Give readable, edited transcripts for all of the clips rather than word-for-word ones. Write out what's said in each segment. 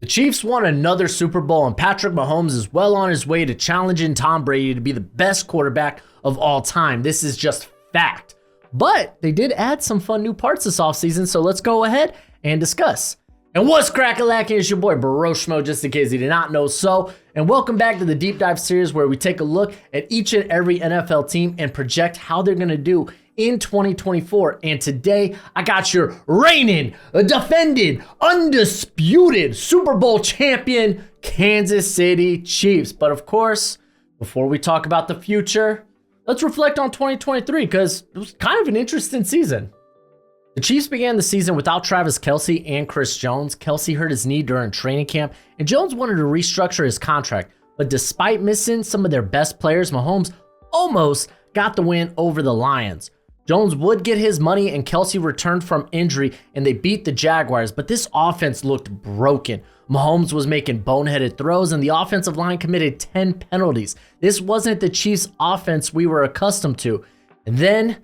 The Chiefs won another Super Bowl, and Patrick Mahomes is well on his way to challenging Tom Brady to be the best quarterback of all time. This is just fact. But they did add some fun new parts this offseason, so let's go ahead and discuss. And what's crackalacking? It's your boy Broshmo, just in case you did not know so. And welcome back to the Deep Dive series, where we take a look at each and every NFL team and project how they're going to do in 2024. And today, I got your reigning, defended, undisputed Super Bowl champion, Kansas City Chiefs. But of course, before we talk about the future, let's reflect on 2023, because it was kind of an interesting season. The Chiefs began the season without Travis Kelce and Chris Jones. Kelce hurt his knee during training camp, and Jones wanted to restructure his contract. But despite missing some of their best players, Mahomes almost got the win over the Lions. Jones would get his money, and Kelce returned from injury, and they beat the Jaguars. But this offense looked broken. Mahomes was making boneheaded throws, and the offensive line committed 10 penalties. This wasn't the Chiefs' offense we were accustomed to. And then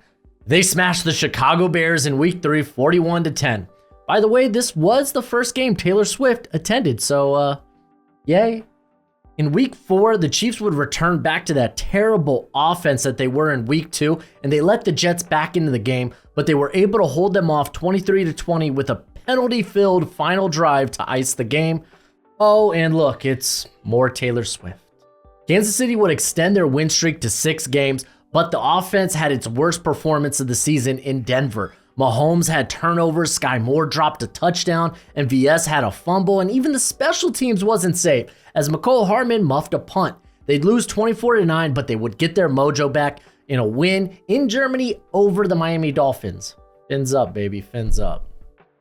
they smashed the Chicago Bears in Week 3, 41-10. By the way, this was the first game Taylor Swift attended, so yay. In Week 4, the Chiefs would return back to that terrible offense that they were in Week 2, and they let the Jets back into the game, but they were able to hold them off 23-20 with a penalty-filled final drive to ice the game. Oh, and look, it's more Taylor Swift. Kansas City would extend their win streak to 6 games, but the offense had its worst performance of the season in Denver. Mahomes had turnovers, Sky Moore dropped a touchdown, and VS had a fumble, and even the special teams wasn't safe, as McCole Hardman muffed a punt. They'd lose 24-9, but they would get their mojo back in a win in Germany over the Miami Dolphins. Fins up, baby, fins up.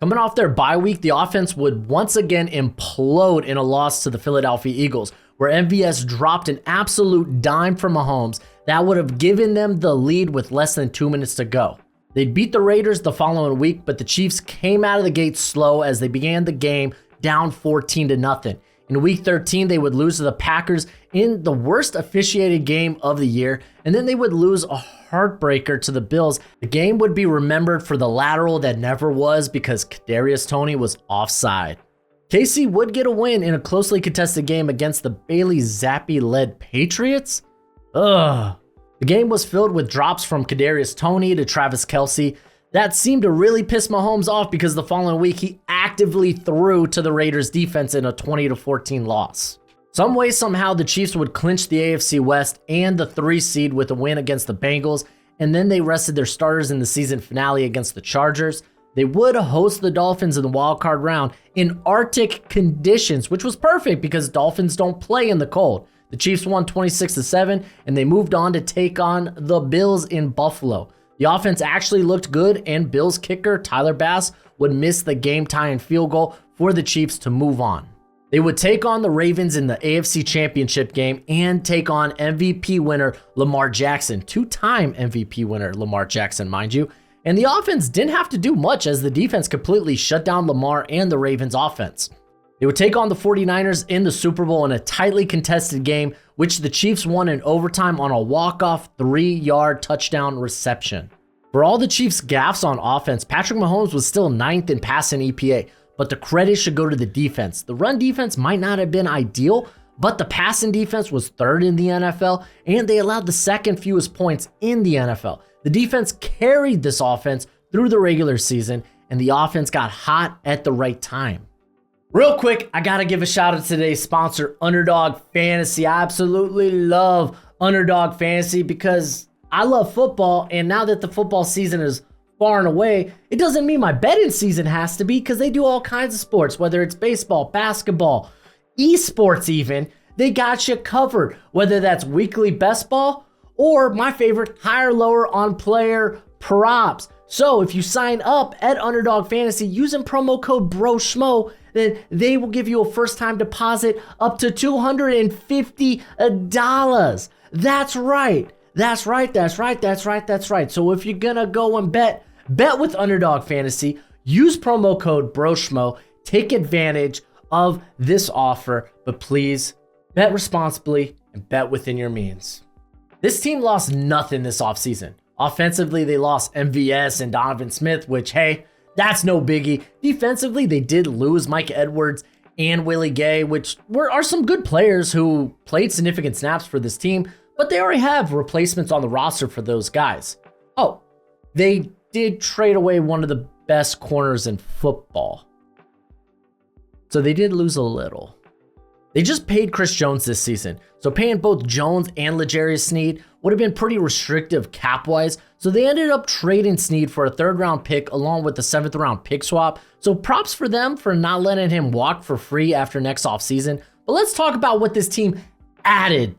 Coming off their bye week, the offense would once again implode in a loss to the Philadelphia Eagles, where MVS dropped an absolute dime from Mahomes that would have given them the lead with less than 2 minutes to go. They'd beat the Raiders the following week, but the Chiefs came out of the gate slow as they began the game down 14-0. In Week 13, they would lose to the Packers in the worst officiated game of the year, and then they would lose a heartbreaker to the Bills. The game would be remembered for the lateral that never was, because Kadarius Toney was offside. KC would get a win in a closely contested game against the Bailey Zappi-led Patriots. The game was filled with drops from Kadarius Toney to Travis Kelce. That seemed to really piss Mahomes off, because the following week he actively threw to the Raiders defense in a 20-14 loss. Some way, somehow, the Chiefs would clinch the AFC West and the 3 seed with a win against the Bengals, and then they rested their starters in the season finale against the Chargers. They would host the Dolphins in the wildcard round in Arctic conditions, which was perfect because Dolphins don't play in the cold. The Chiefs won 26-7, and they moved on to take on the Bills in Buffalo. The offense actually looked good, and Bills kicker Tyler Bass would miss the game-tying field goal for the Chiefs to move on. They would take on the Ravens in the AFC Championship game and take on MVP winner Lamar Jackson, 2-time MVP winner Lamar Jackson, mind you. And the offense didn't have to do much, as the defense completely shut down Lamar and the Ravens offense. They would take on the 49ers in the Super Bowl in a tightly contested game, which the Chiefs won in overtime on a walk-off 3-yard touchdown reception. For all the Chiefs' gaffes on offense, Patrick Mahomes was still 9th in passing EPA, but the credit should go to the defense. The run defense might not have been ideal, but the passing defense was 3rd in the NFL, and they allowed the 2nd fewest points in the NFL. The defense carried this offense through the regular season, and the offense got hot at the right time. Real quick, I gotta give a shout out to today's sponsor, Underdog Fantasy. I absolutely love Underdog Fantasy because I love football, and now that the football season is far and away, it doesn't mean my betting season has to be, because they do all kinds of sports, whether it's baseball, basketball, esports even. They got you covered, whether that's weekly best ball or my favorite, higher lower on player props. So if you sign up at Underdog Fantasy using promo code BROSHMO, then they will give you a first-time deposit up to $250. That's right. That's right. That's right. That's right. That's right. So if you're going to go and bet with Underdog Fantasy, use promo code BROSHMO, take advantage of this offer, but please bet responsibly and bet within your means. This team lost nothing this offseason. Offensively, they lost MVS and Donovan Smith, which, hey, that's no biggie. Defensively, they did lose Mike Edwards and Willie Gay, which are some good players who played significant snaps for this team, but they already have replacements on the roster for those guys. Oh, they did trade away one of the best corners in football. So they did lose a little. They just paid Chris Jones this season. So paying both Jones and L'Jarius Sneed would have been pretty restrictive cap-wise. So they ended up trading Sneed for a 3rd-round pick along with the 7th-round pick swap. So props for them for not letting him walk for free after next offseason. But let's talk about what this team added.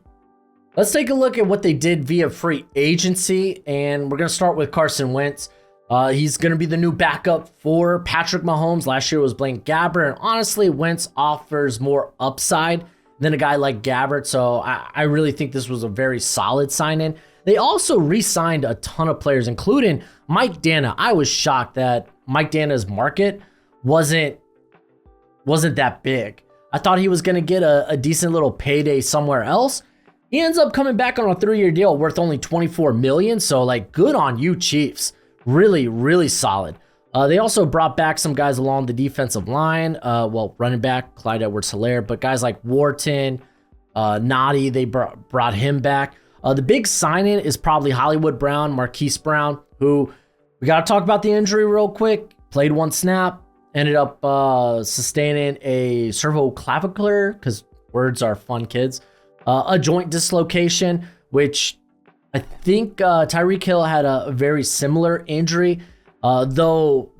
Let's take a look at what they did via free agency. And we're going to start with Carson Wentz. He's going to be the new backup for Patrick Mahomes. Last year was Blaine Gabbert. And honestly, Wentz offers more upside than a guy like Gabbert. So I really think this was a very solid sign-in. They also re-signed a ton of players, including Mike Dana. I was shocked that Mike Dana's market wasn't that big. I thought he was going to get a decent little payday somewhere else. He ends up coming back on a 3-year deal worth only $24 million. So like, good on you, Chiefs. Really, really solid. They also brought back some guys along the defensive line. Running back, Clyde Edwards-Helaire, but guys like Wharton, Noddy, they brought him back. The big sign-in is probably Hollywood Brown, Marquise Brown, who we got to talk about the injury real quick. Played 1 snap, ended up sustaining a cervicoclavicular, because words are fun, kids. A joint dislocation, which I think Tyreek Hill had a very similar injury, though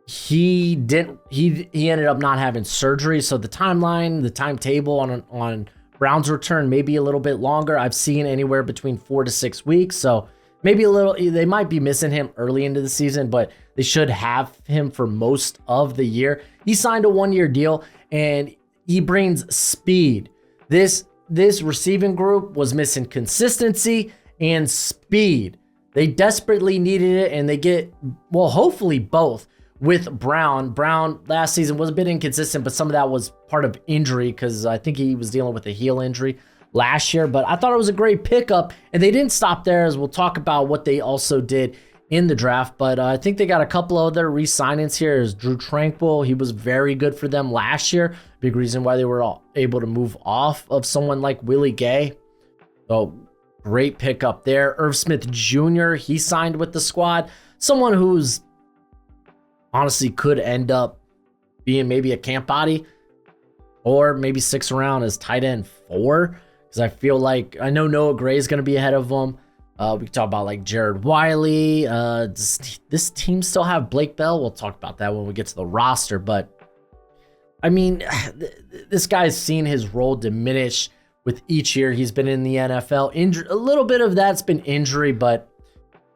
he ended up not having surgery. So the timetable on Brown's return may be a little bit longer. I've seen anywhere between 4 to 6 weeks. So maybe they might be missing him early into the season, but they should have him for most of the year. He signed a 1-year deal and he brings speed. This receiving group was missing consistency and speed. They desperately needed it, and they get, hopefully both with Brown. Brown last season was a bit inconsistent, but some of that was part of injury because I think he was dealing with a heel injury last year. But I thought it was a great pickup, and they didn't stop there, as we'll talk about what they also did in the draft. But I think they got a couple of other re-signings here. Is Drew Tranquil. He was very good for them last year. Big reason why they were all able to move off of someone like Willie Gay. So great pickup there. Irv Smith Jr., he signed with the squad. Someone who's honestly could end up being maybe a camp body or maybe 6 around as tight end 4. Because I feel like, I know Noah Gray is going to be ahead of him. We can talk about like Jared Wiley. Does this team still have Blake Bell? We'll talk about that when we get to the roster. But I mean, this guy's seen his role diminish with each year he's been in the NFL. A little bit of that's been injury, but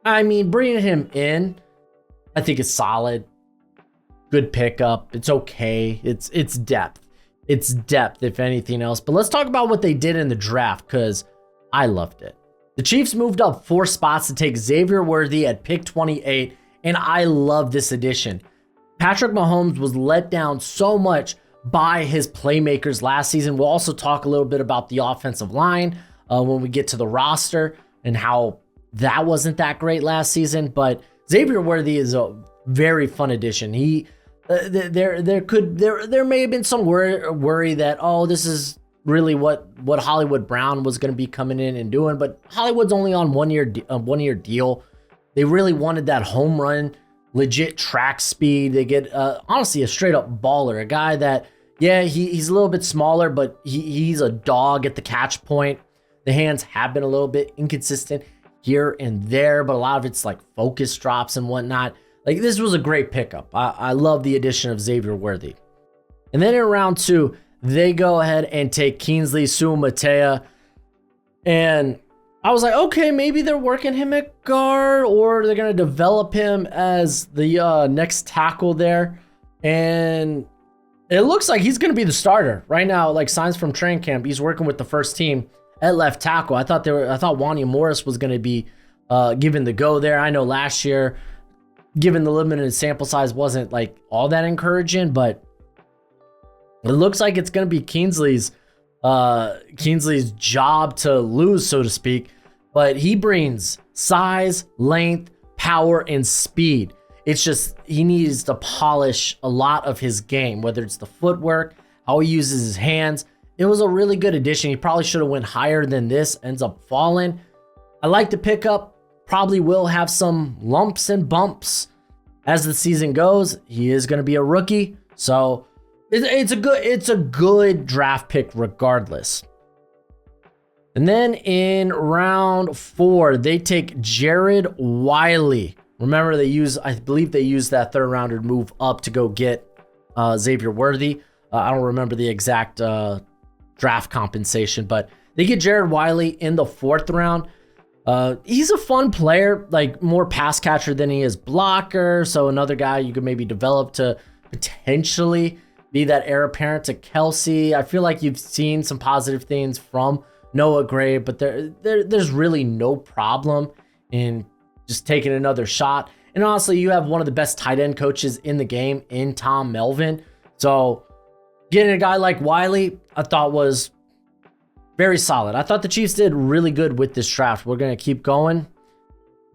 I mean, bringing him in, I think it's solid. Good pickup. It's okay. It's depth. It's depth, if anything else. But let's talk about what they did in the draft, because I loved it. The Chiefs moved up 4 spots to take Xavier Worthy at pick 28, and I love this addition. Patrick Mahomes was let down so much by his playmakers last season. We'll also talk a little bit about the offensive line when we get to the roster and how that wasn't that great last season. But Xavier Worthy is a very fun addition. There may have been some worry that, this is really what Hollywood Brown was going to be coming in and doing, but Hollywood's only on a 1-year deal. They really wanted that home run, legit track speed. They get honestly a straight up baller, a guy that he's a little bit smaller, but he's a dog at the catch point. The hands have been a little bit inconsistent here and there, but a lot of it's like focus drops and whatnot. Like, this was a great pickup. I love the addition of Xavier Worthy. And then in round 2, they go ahead and take Kingsley Suamataia. And I was like, okay, maybe they're working him at guard, or they're going to develop him as the next tackle there. And it looks like he's going to be the starter right now. Like, signs from training camp, he's working with the first team at left tackle. I thought Wanya Morris was going to be given the go there. I know last year, given the limited sample size, wasn't like all that encouraging, but it looks like it's going to be Kingsley's job to lose, so to speak. But he brings size, length, power, and speed. It's just he needs to polish a lot of his game, whether it's the footwork, how he uses his hands. It was a really good addition. He probably should have went higher than this, ends up falling. I like the pickup. Probably will have some lumps and bumps as the season goes. He is going to be a rookie, so it's a good draft pick regardless. And then in round 4, they take Jared Wiley. Remember, I believe they used that third rounder to move up to go get Xavier Worthy. I don't remember the exact draft compensation, but they get Jared Wiley in the 4th round. He's a fun player, like more pass catcher than he is blocker. So another guy you could maybe develop to potentially be that heir apparent to Kelsey. I feel like you've seen some positive things from Noah Gray, but there's really no problem in just taking another shot. And honestly, you have one of the best tight end coaches in the game in Tom Melvin. So getting a guy like Wiley, I thought was very solid. I thought the Chiefs did really good with this draft. We're going to keep going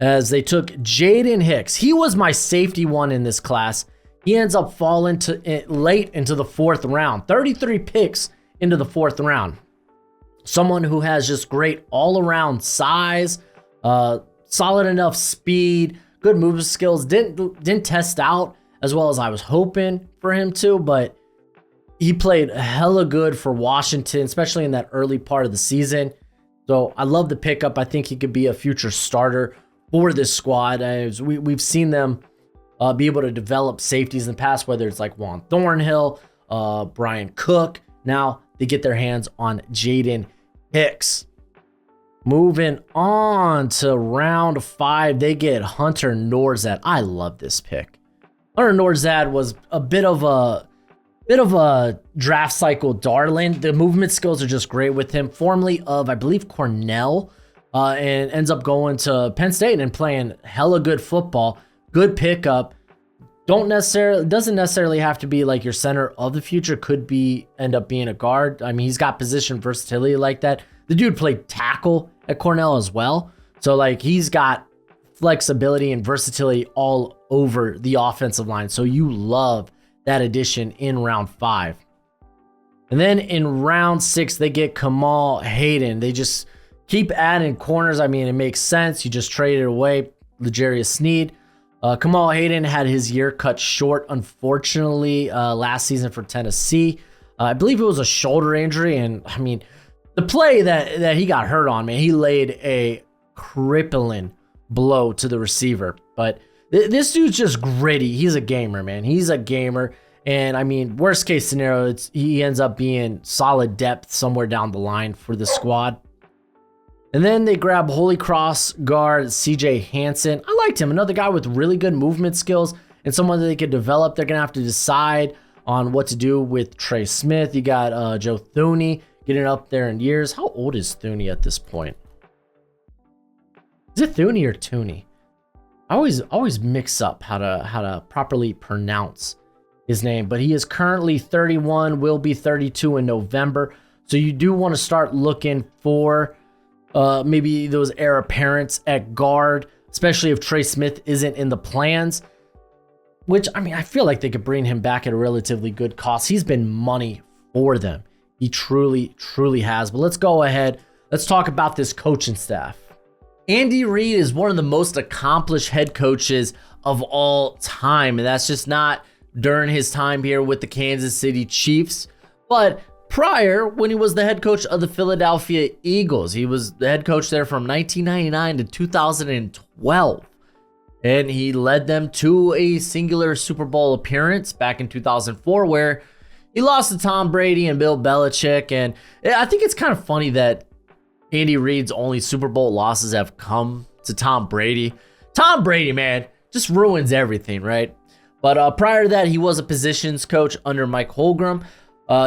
as they took Jaden Hicks. He was my safety one in this class. He ends up falling late into the 4th round. 33 picks into the 4th round. Someone who has just great all-around size, solid enough speed, good movement skills. Didn't test out as well as I was hoping for him to, but he played hella good for Washington, especially in that early part of the season. So I love the pickup. I think he could be a future starter for this squad. We've seen them be able to develop safeties in the past, whether it's like Juan Thornhill, Brian Cook. Now they get their hands on Jaden Hicks. Moving on to round 5, they get Hunter Norzad. I love this pick. Hunter Norzad was a bit of a draft cycle darling. The movement skills are just great with him. Formerly of, I believe, Cornell, and ends up going to Penn State and playing hella good football. Good pickup. Doesn't necessarily have to be like your center of the future. Could end up being a guard. I mean, he's got position versatility like that. The dude played tackle at Cornell as well. So like he's got flexibility and versatility all over the offensive line. So you love that addition in round 5. And then in round 6, they get Kamal Hayden. They just keep adding corners. I mean, it makes sense. You just traded away L'Jarius Sneed. Kamal Hayden had his year cut short, unfortunately, last season for Tennessee. I believe it was a shoulder injury. And I mean, the play that he got hurt on, man, he laid a crippling blow to the receiver. But this dude's just gritty. He's a gamer, man. He's a gamer. And I mean, worst case scenario, he ends up being solid depth somewhere down the line for the squad. And then they grab Holy Cross guard CJ Hansen. I liked him. Another guy with really good movement skills and someone that they could develop. They're going to have to decide on what to do with Trey Smith. You got Joe Thuney getting up there in years. How old is Thuney at this point? Is it Thuney or Tooney? I always mix up how to properly pronounce his name, but he is currently 31, will be 32 in November. So you do want to start looking for maybe those heir apparents at guard, especially if Trey Smith isn't in the plans, which, I mean, I feel like they could bring him back at a relatively good cost. He's been money for them. He truly, truly has. But let's go ahead. Let's talk about this coaching staff. Andy Reid is one of the most accomplished head coaches of all time, and that's just not during his time here with the Kansas City Chiefs, but prior, when he was the head coach of the Philadelphia Eagles. He was the head coach there from 1999 to 2012, and he led them to a singular Super Bowl appearance back in 2004, where he lost to Tom Brady and Bill Belichick. And I think it's kind of funny that Andy Reid's only Super Bowl losses have come to Tom Brady. Tom Brady, man, just ruins everything, right? But prior to that, he was a positions coach under Mike Holmgren.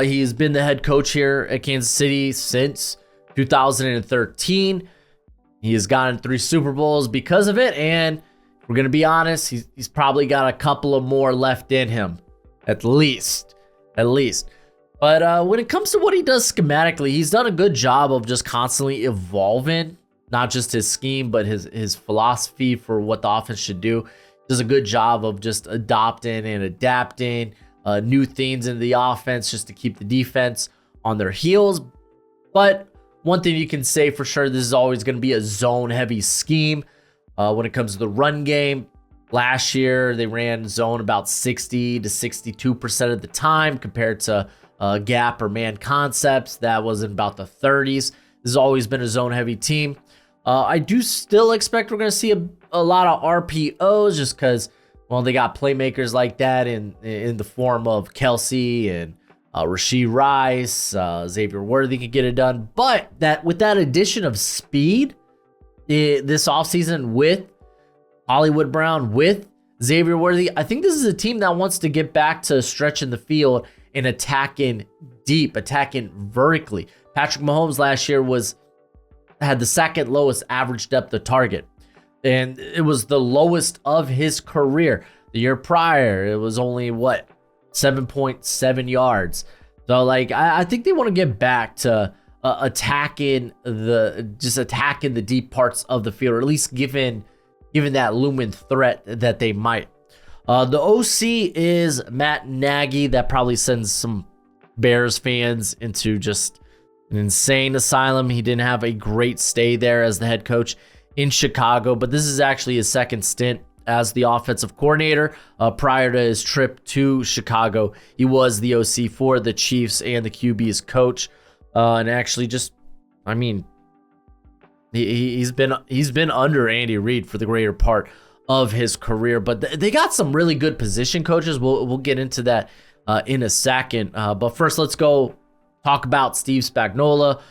He's been the head coach here at Kansas City since 2013. He has gotten 3 Super Bowls because of it, and we're going to be honest, he's probably got a couple of more left in him, at least. But when it comes to what he does schematically, he's done a good job of just constantly evolving, not just his scheme, but his philosophy for what the offense should do. does a good job of just adopting and adapting new things into the offense just to keep the defense on their heels. But one thing you can say for sure, this is always going to be a zone-heavy scheme when it comes to the run game. Last year, they ran zone about 60 to 62% of the time compared to gap or man concepts. That was in about the 30s. This has always been a zone-heavy team. I do still expect we're going to see a lot of RPOs just because, well, they got playmakers like that in the form of Kelsey and Rashee Rice, Xavier Worthy could get it done. But with that addition of speed this offseason with Hollywood Brown, with Xavier Worthy, I think this is a team that wants to get back to stretching the field and attacking deep, attacking vertically. Patrick Mahomes last year had the second lowest average depth of target, and it was the lowest of his career. The year prior, it was only 7.7 yards. So I think they want to get back to attacking the deep parts of the field, or at least given that looming threat that they might. The OC is Matt Nagy. That probably sends some Bears fans into just an insane asylum. He didn't have a great stay there as the head coach in Chicago, but this is actually his second stint as the offensive coordinator. Prior to his trip to Chicago, he was the OC for the Chiefs and the QB's coach. And actually he's been under Andy Reid for the greater part of his career, but they got some really good position coaches. We'll get into that in a second. But first, let's go talk about Steve Spagnuolo.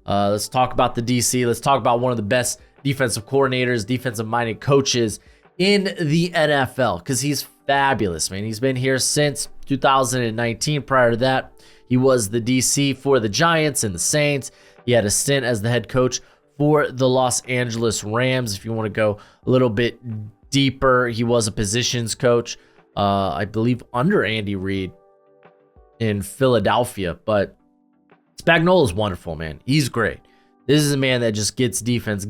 Let's talk about the DC. Let's talk about one of the best defensive coordinators, defensive-minded coaches in the NFL, because he's fabulous, man. He's been here since 2019. Prior to that, he was the DC for the Giants and the Saints. He had a stint as the head coach for the Los Angeles Rams. If you want to go a little bit deeper, he was a positions coach, I believe, under Andy Reid in Philadelphia. But Spagnuolo is wonderful, man. He's great. This is a man that just gets defense,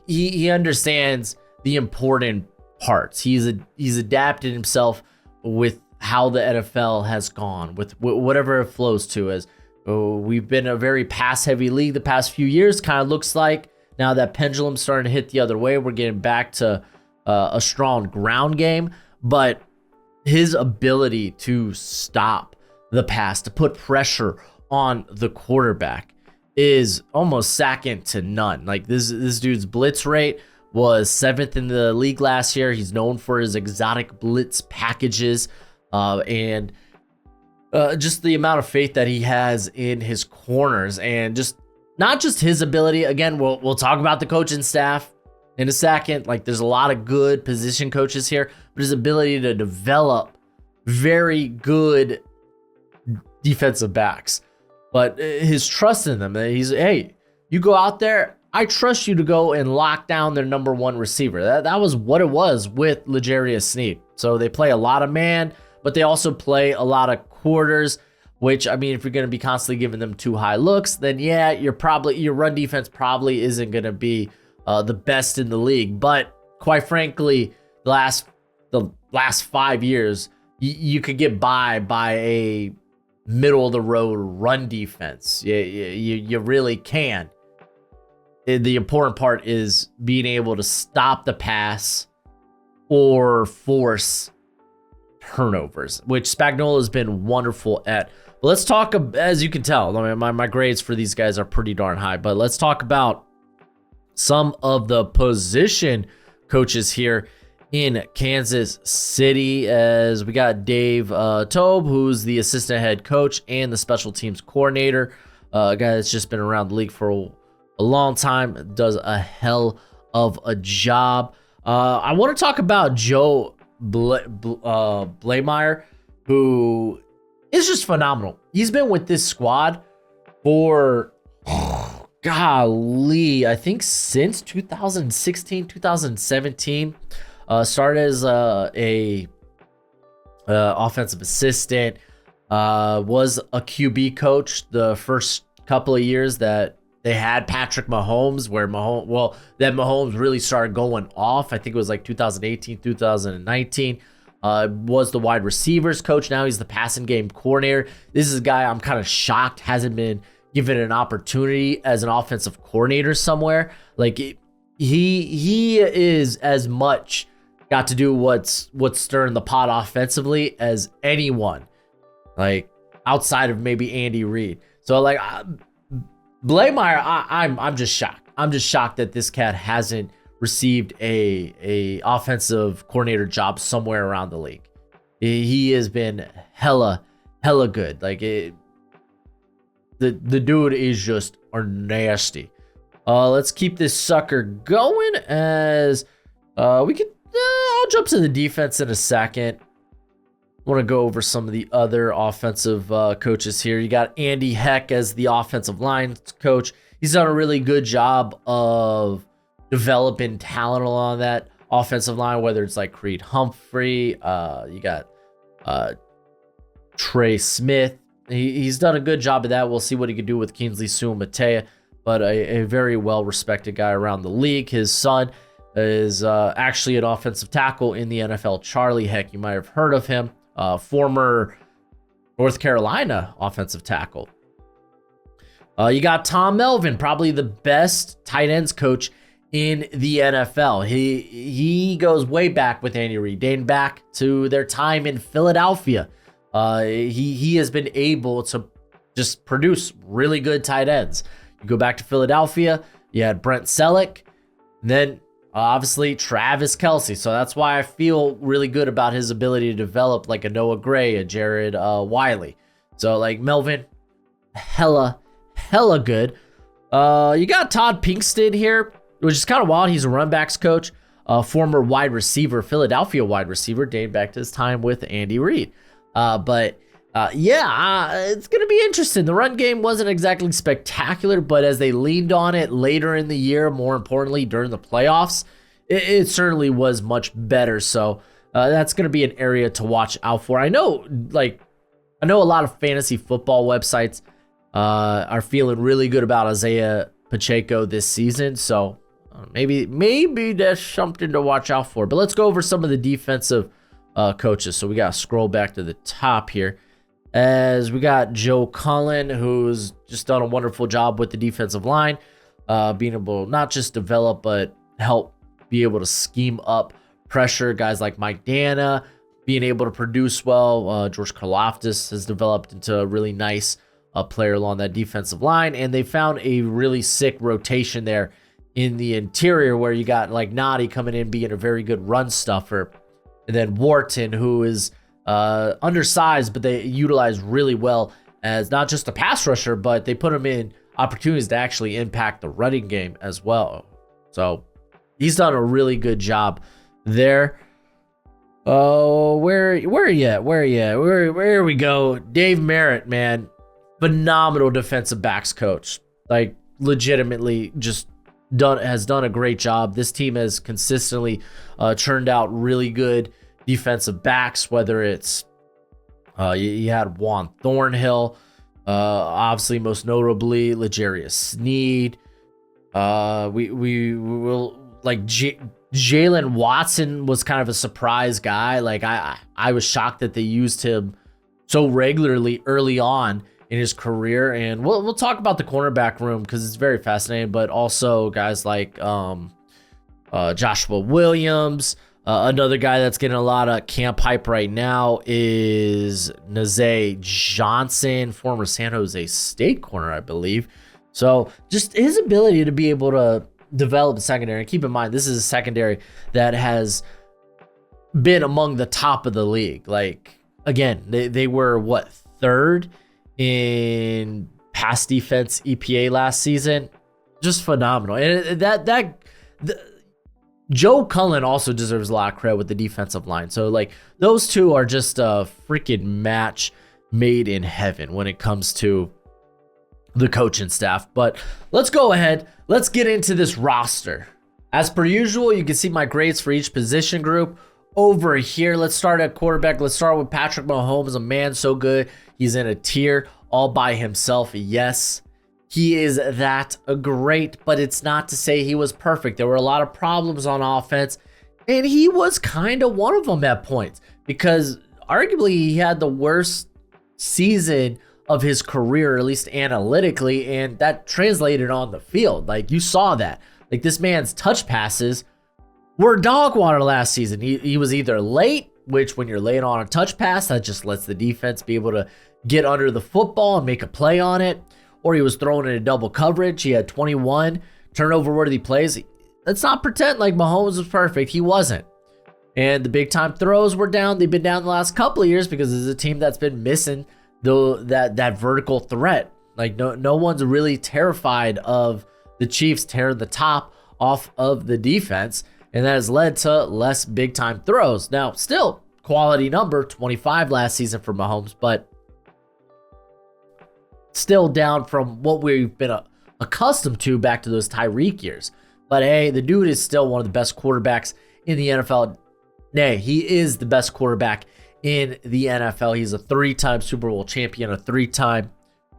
he understands the important parts. He's adapted himself with how the NFL has gone, with whatever it flows to. As we've been a very pass-heavy league the past few years, kind of looks like now that pendulum's starting to hit the other way. We're getting back to a strong ground game, but his ability to stop the pass, to put pressure on the quarterback, is almost second to none. Like this dude's blitz rate was 7th in the league last year. He's known for his exotic blitz packages, and just the amount of faith that he has in his corners, and just not just his ability. Again, we'll talk about the coaching staff in a second. Like there's a lot of good position coaches here, but his ability to develop very good defensive backs, but his trust in them. Hey, you go out there, I trust you to go and lock down their number one receiver. That was what it was with L'Jarius Sneed. So they play a lot of man, but they also play a lot of quarters, which, I mean, if you're going to be constantly giving them too high looks, then yeah, your run defense probably isn't going to be the best in the league. But quite frankly, the last 5 years, you could get by a middle of the road run defense. You really can. The important part is being able to stop the pass or force turnovers, which Spagnuolo has been wonderful at. But let's talk, as you can tell, I mean, my grades for these guys are pretty darn high, but let's talk about some of the position coaches here in Kansas City, as we got Dave Tobe, who's the assistant head coach and the special teams coordinator, a guy that's just been around the league for a long time, does a hell of a job. I want to talk about Joe Blameyer, who is just phenomenal. He's been with this squad for, golly, I think since 2016, 2017. Started as a offensive assistant, was a QB coach the first couple of years that they had Patrick Mahomes, then Mahomes really started going off. I think it was like 2018, 2019. Was the wide receivers coach. Now he's the passing game coordinator. This is a guy I'm kind of shocked hasn't been given an opportunity as an offensive coordinator somewhere. Like he is as much got to do what's stirring the pot offensively as anyone, like outside of maybe Andy Reid. So like Blameyer, I'm just shocked. I'm just shocked that this cat hasn't received a offensive coordinator job somewhere around the league. He has been hella good. Like the dude is just nasty. Let's keep this sucker going as we could. I'll jump to the defense in a second. I want to go over some of the other offensive coaches here. You got Andy Heck as the offensive line coach. He's done a really good job of developing talent along that offensive line, whether it's like Creed Humphrey, you got Trey Smith. He's done a good job of that. We'll see what he can do with Kingsley Suamatea, but a very well-respected guy around the league. His son is actually an offensive tackle in the NFL. Charlie Heck, you might have heard of him. Former North Carolina offensive tackle. You got Tom Melvin, probably the best tight ends coach in the NFL. He goes way back with Andy Reid, dating back to their time in Philadelphia. He has been able to just produce really good tight ends. You go back to Philadelphia, you had Brent Selleck, and then obviously Travis Kelce. So that's why I feel really good about his ability to develop like a Noah Gray, a Jared Wiley. So like Melvin, hella good. You got Todd Pinkston here, which is kind of wild. He's a run backs coach, former wide receiver, Philadelphia wide receiver, dating back to his time with Andy Reid. It's going to be interesting. The run game wasn't exactly spectacular, but as they leaned on it later in the year, more importantly during the playoffs, it certainly was much better. So that's going to be an area to watch out for. I know a lot of fantasy football websites are feeling really good about Isaiah Pacheco this season. So maybe that's something to watch out for. But let's go over some of the defensive coaches. So we got to scroll back to the top here. As we got Joe Cullen, who's just done a wonderful job with the defensive line, being able to not just develop, but help be able to scheme up pressure. Guys like Mike Dana, being able to produce well. George Karlaftis has developed into a really nice player along that defensive line. And they found a really sick rotation there in the interior where you got like Noddy coming in, being a very good run stuffer. And then Wharton, who is undersized, but they utilize really well as not just a pass rusher, but they put him in opportunities to actually impact the running game as well. So he's done a really good job there. Oh, where are you at? Where we go? Dave Merritt, man, phenomenal defensive backs coach. Like legitimately has done a great job. This team has consistently churned out really good defensive backs, whether it's you had Juan Thornhill, obviously most notably L'Jarius Sneed. We will like Jalen Watson was kind of a surprise guy. Like I was shocked that they used him so regularly early on in his career. And we'll talk about the cornerback room because it's very fascinating, but also guys like Joshua Williams. Another guy that's getting a lot of camp hype right now is Nazay Johnson, former San Jose State corner, I believe. So just his ability to be able to develop a secondary. And keep in mind, this is a secondary that has been among the top of the league. Like, again, they were, third in pass defense EPA last season? Just phenomenal. And Joe Cullen also deserves a lot of credit with the defensive line. So, like, those two are just a freaking match made in heaven when it comes to the coaching staff. But let's go ahead. Let's get into this roster. As per usual, you can see my grades for each position group over here. Let's start at quarterback. Let's start with Patrick Mahomes, a man so good. He's in a tier all by himself. Yes, he is that great, but it's not to say he was perfect. There were a lot of problems on offense, and he was kind of one of them at points, because arguably he had the worst season of his career, at least analytically, and that translated on the field. Like, you saw that. Like, this man's touch passes were dog water last season. He was either late, which when you're late on a touch pass, that just lets the defense be able to get under the football and make a play on it, or he was thrown into double coverage. He had 21 turnover-worthy plays. Let's not pretend like Mahomes was perfect. He wasn't. And the big-time throws were down. They've been down the last couple of years because this is a team that's been missing that vertical threat. Like, no one's really terrified of the Chiefs tearing the top off of the defense, and that has led to less big-time throws. Now, still, quality number, 25 last season for Mahomes, but still down from what we've been accustomed to back to those Tyreek years. But hey, the dude is still one of the best quarterbacks in the NFL. Nay, he is the best quarterback in the NFL. He's a 3-time Super Bowl champion, a 3-time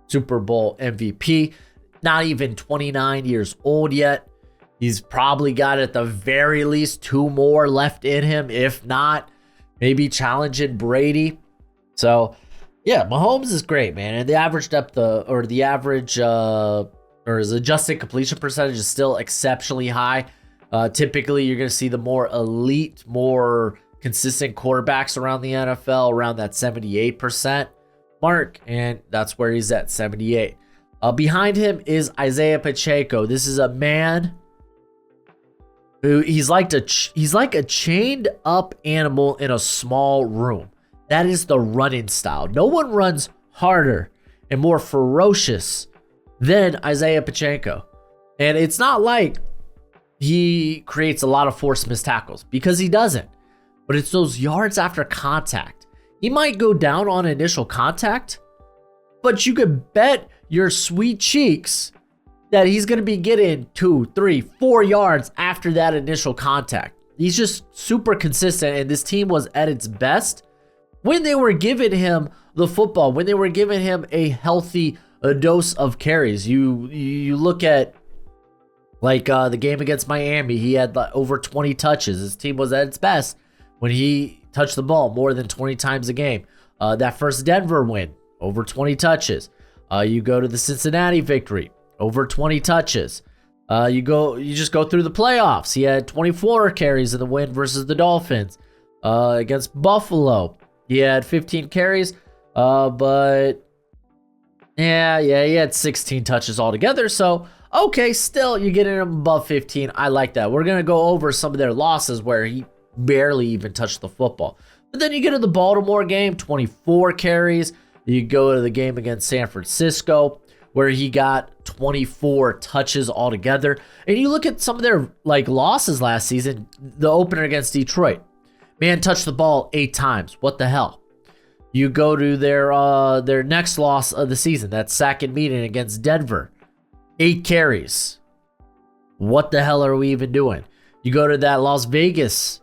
Super Bowl MVP, not even 29 years old yet. He's probably got at the very least 2 more left in him, if not, maybe challenging Brady. So, yeah, Mahomes is great, man. And the average depth or his adjusted completion percentage is still exceptionally high. Typically, you're going to see the more elite, more consistent quarterbacks around the NFL around that 78% mark, and that's where he's at, 78. Behind him is Isaiah Pacheco. This is a man who he's like a chained up animal in a small room. That is the running style. No one runs harder and more ferocious than Isaiah Pacheco. And it's not like he creates a lot of forced missed tackles, because he doesn't. But it's those yards after contact. He might go down on initial contact, but you could bet your sweet cheeks that he's going to be getting 2, 3, 4 yards after that initial contact. He's just super consistent, and this team was at its best when they were giving him the football, when they were giving him a healthy dose of carries. You look at like the game against Miami, he had over 20 touches. His team was at its best when he touched the ball more than 20 times a game. That first Denver win, over 20 touches. You go to the Cincinnati victory, over 20 touches. You just go through the playoffs. He had 24 carries in the win versus the Dolphins. Against Buffalo, he had 15 carries, but he had 16 touches altogether. So, okay, still, you're getting him above 15. I like that. We're going to go over some of their losses where he barely even touched the football. But then you get to the Baltimore game, 24 carries. You go to the game against San Francisco, where he got 24 touches altogether. And you look at some of their losses last season, the opener against Detroit. Man touched the ball 8 times. What the hell? You go to their next loss of the season, that second meeting against Denver. 8 carries. What the hell are we even doing? You go to that Las Vegas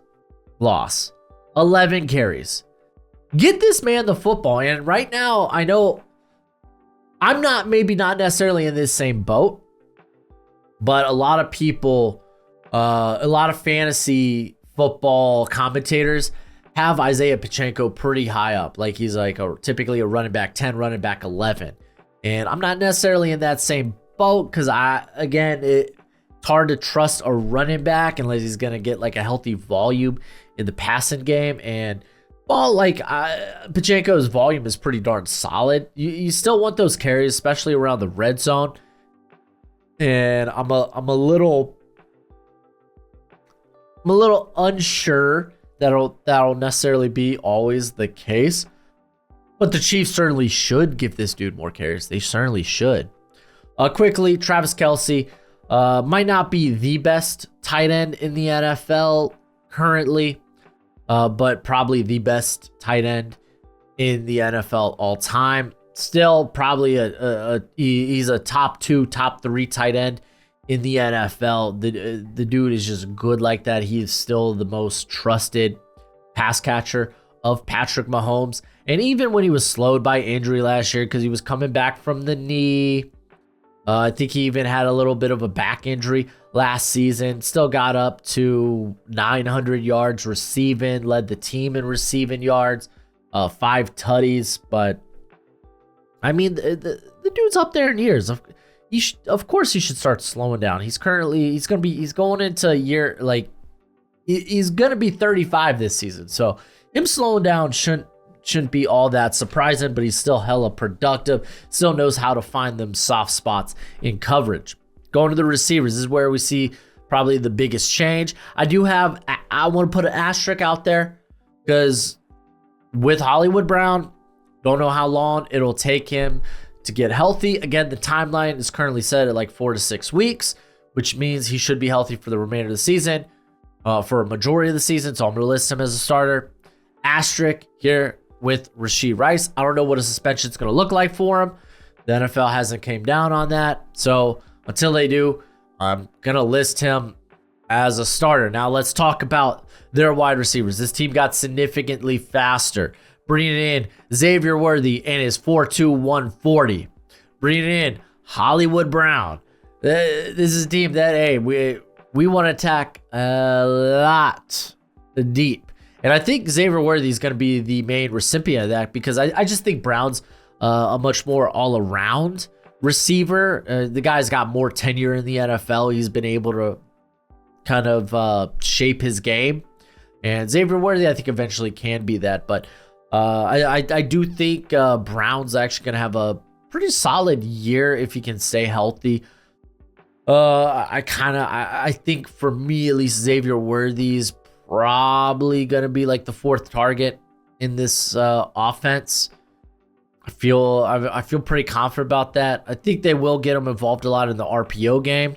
loss. 11 carries. Get this man the football. And right now, I know I'm not necessarily in this same boat, but a lot of people, a lot of fantasy football commentators have Isaiah Pacheco pretty high up. Like, he's typically a running back 10, running back 11. And I'm not necessarily in that same boat, because it's hard to trust a running back unless he's going to get a healthy volume in the passing game. And Pacheco's volume is pretty darn solid. You still want those carries, especially around the red zone. And I'm a little unsure that'll necessarily be always the case. But the Chiefs certainly should give this dude more carries. They certainly should. Quickly, Travis Kelce might not be the best tight end in the NFL currently, but probably the best tight end in the NFL all time. Still probably he's a top 2, top 3 tight end in the NFL. The dude is just good like that. He is still the most trusted pass catcher of Patrick Mahomes. And even when he was slowed by injury last year, because he was coming back from the knee, I think he even had a little bit of a back injury last season. Still got up to 900 yards receiving, led the team in receiving yards, 5 tutties. But I mean, the dude's up there in years. Of course, he should start slowing down. He's going into a year, like, he's going to be 35 this season. So him slowing down shouldn't be all that surprising, but he's still hella productive, still knows how to find them soft spots in coverage. Going to the receivers, this is where we see probably the biggest change. I want to put an asterisk out there because with Hollywood Brown, don't know how long it'll take him to get healthy. Again, the timeline is currently set at like 4 to 6 weeks, which means he should be healthy for the remainder of the season, for a majority of the season. So I'm going to list him as a starter. Asterisk here with Rashee Rice. I don't know what a suspension is going to look like for him. The NFL hasn't came down on that. So until they do, I'm going to list him as a starter. Now let's talk about their wide receivers. This team got significantly faster. Bringing in Xavier Worthy and his 4.2 140. Bringing in Hollywood Brown. This is a team that, hey, we want to attack a lot deep. And I think Xavier Worthy is going to be the main recipient of that because I just think Brown's a much more all-around receiver. The guy's got more tenure in the NFL. He's been able to kind of shape his game. And Xavier Worthy, I think, eventually can be that. But I do think Brown's actually going to have a pretty solid year if he can stay healthy. I think for me, at least, Xavier Worthy's probably going to be like the 4th target in this offense. I feel pretty confident about that. I think they will get him involved a lot in the RPO game,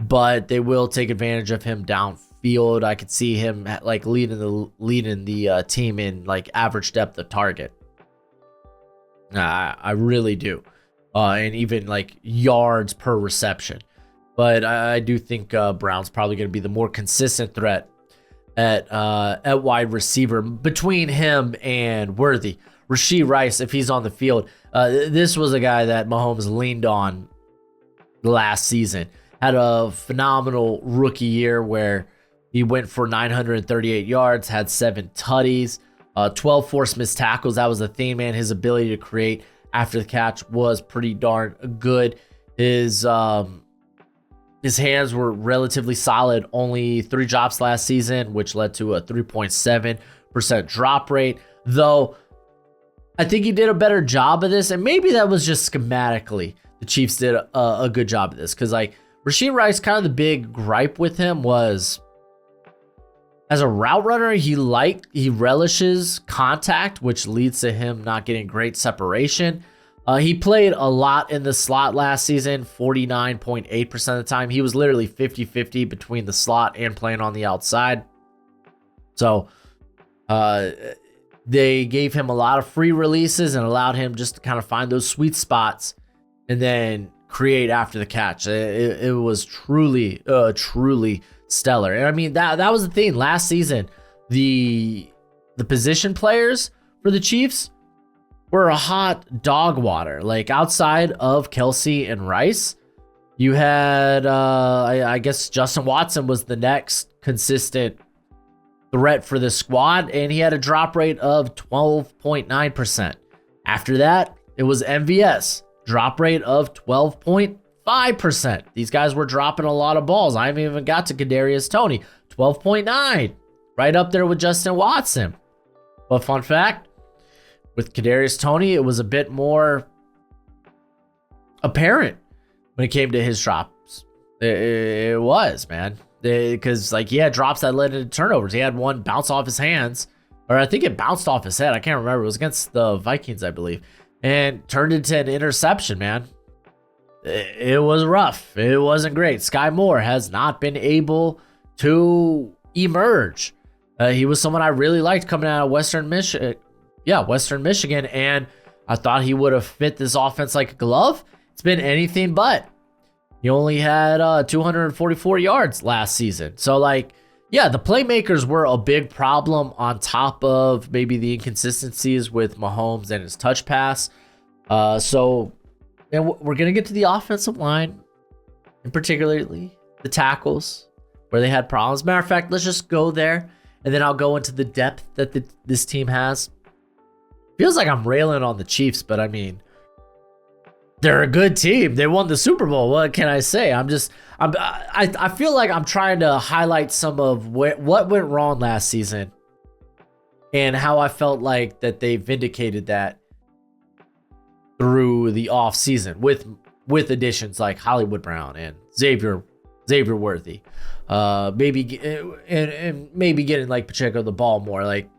but they will take advantage of him downfield. I could see him like leading the team in like average depth of target. I really do, and even like yards per reception. But I do think Brown's probably going to be the more consistent threat at wide receiver between him and Worthy. Rashee Rice, if he's on the field, this was a guy that Mahomes leaned on last season. Had a phenomenal rookie year where he went for 938 yards, had 7 tutties, 12 forced missed tackles. That was the theme, man. His ability to create after the catch was pretty darn good. His hands were relatively solid. Only 3 drops last season, which led to a 3.7% drop rate. Though, I think he did a better job of this, and maybe that was just schematically the Chiefs did a good job of this. Because, like, Rashee Rice, kind of the big gripe with him was, as a route runner, he relishes contact, which leads to him not getting great separation. He played a lot in the slot last season, 49.8% of the time. He was literally 50-50 between the slot and playing on the outside. So they gave him a lot of free releases and allowed him just to kind of find those sweet spots and then create after the catch. It was truly stellar. And I mean, that was the thing. Last season, the position players for the Chiefs were a hot dog water. Like, outside of Kelsey and Rice, you had, I guess Justin Watson was the next consistent threat for the squad, and he had a drop rate of 12.9%. After that, it was MVS, drop rate of 12.5%. These guys were dropping a lot of balls. I haven't even got to Kadarius Toney, 12.9, right up there with Justin Watson. But fun fact, with Kadarius Toney, it was a bit more apparent when it came to his drops. It was, man. Because, like, he had drops that led into turnovers. He had one bounce off his hands, or I think it bounced off his head. I can't remember. It was against the Vikings, I believe, and turned into an interception, man. It was rough. It wasn't great. Sky Moore has not been able to emerge. He was someone I really liked coming out of Western Michigan. Yeah, Western Michigan, and I thought he would have fit this offense like a glove. It's been anything but. He only had 244 yards last season. So, like, yeah, the playmakers were a big problem on top of maybe the inconsistencies with Mahomes and his touch pass. So And we're going to get to the offensive line, and particularly the tackles, where they had problems. Matter of fact, let's just go there, and then I'll go into the depth that this team has. Feels like I'm railing on the Chiefs, but I mean, they're a good team. They won the Super Bowl. What can I say? I feel like I'm trying to highlight some of what went wrong last season and how I felt like that they vindicated that through the off season with additions like Hollywood Brown and Xavier Worthy, maybe getting like Pacheco the ball more. Like,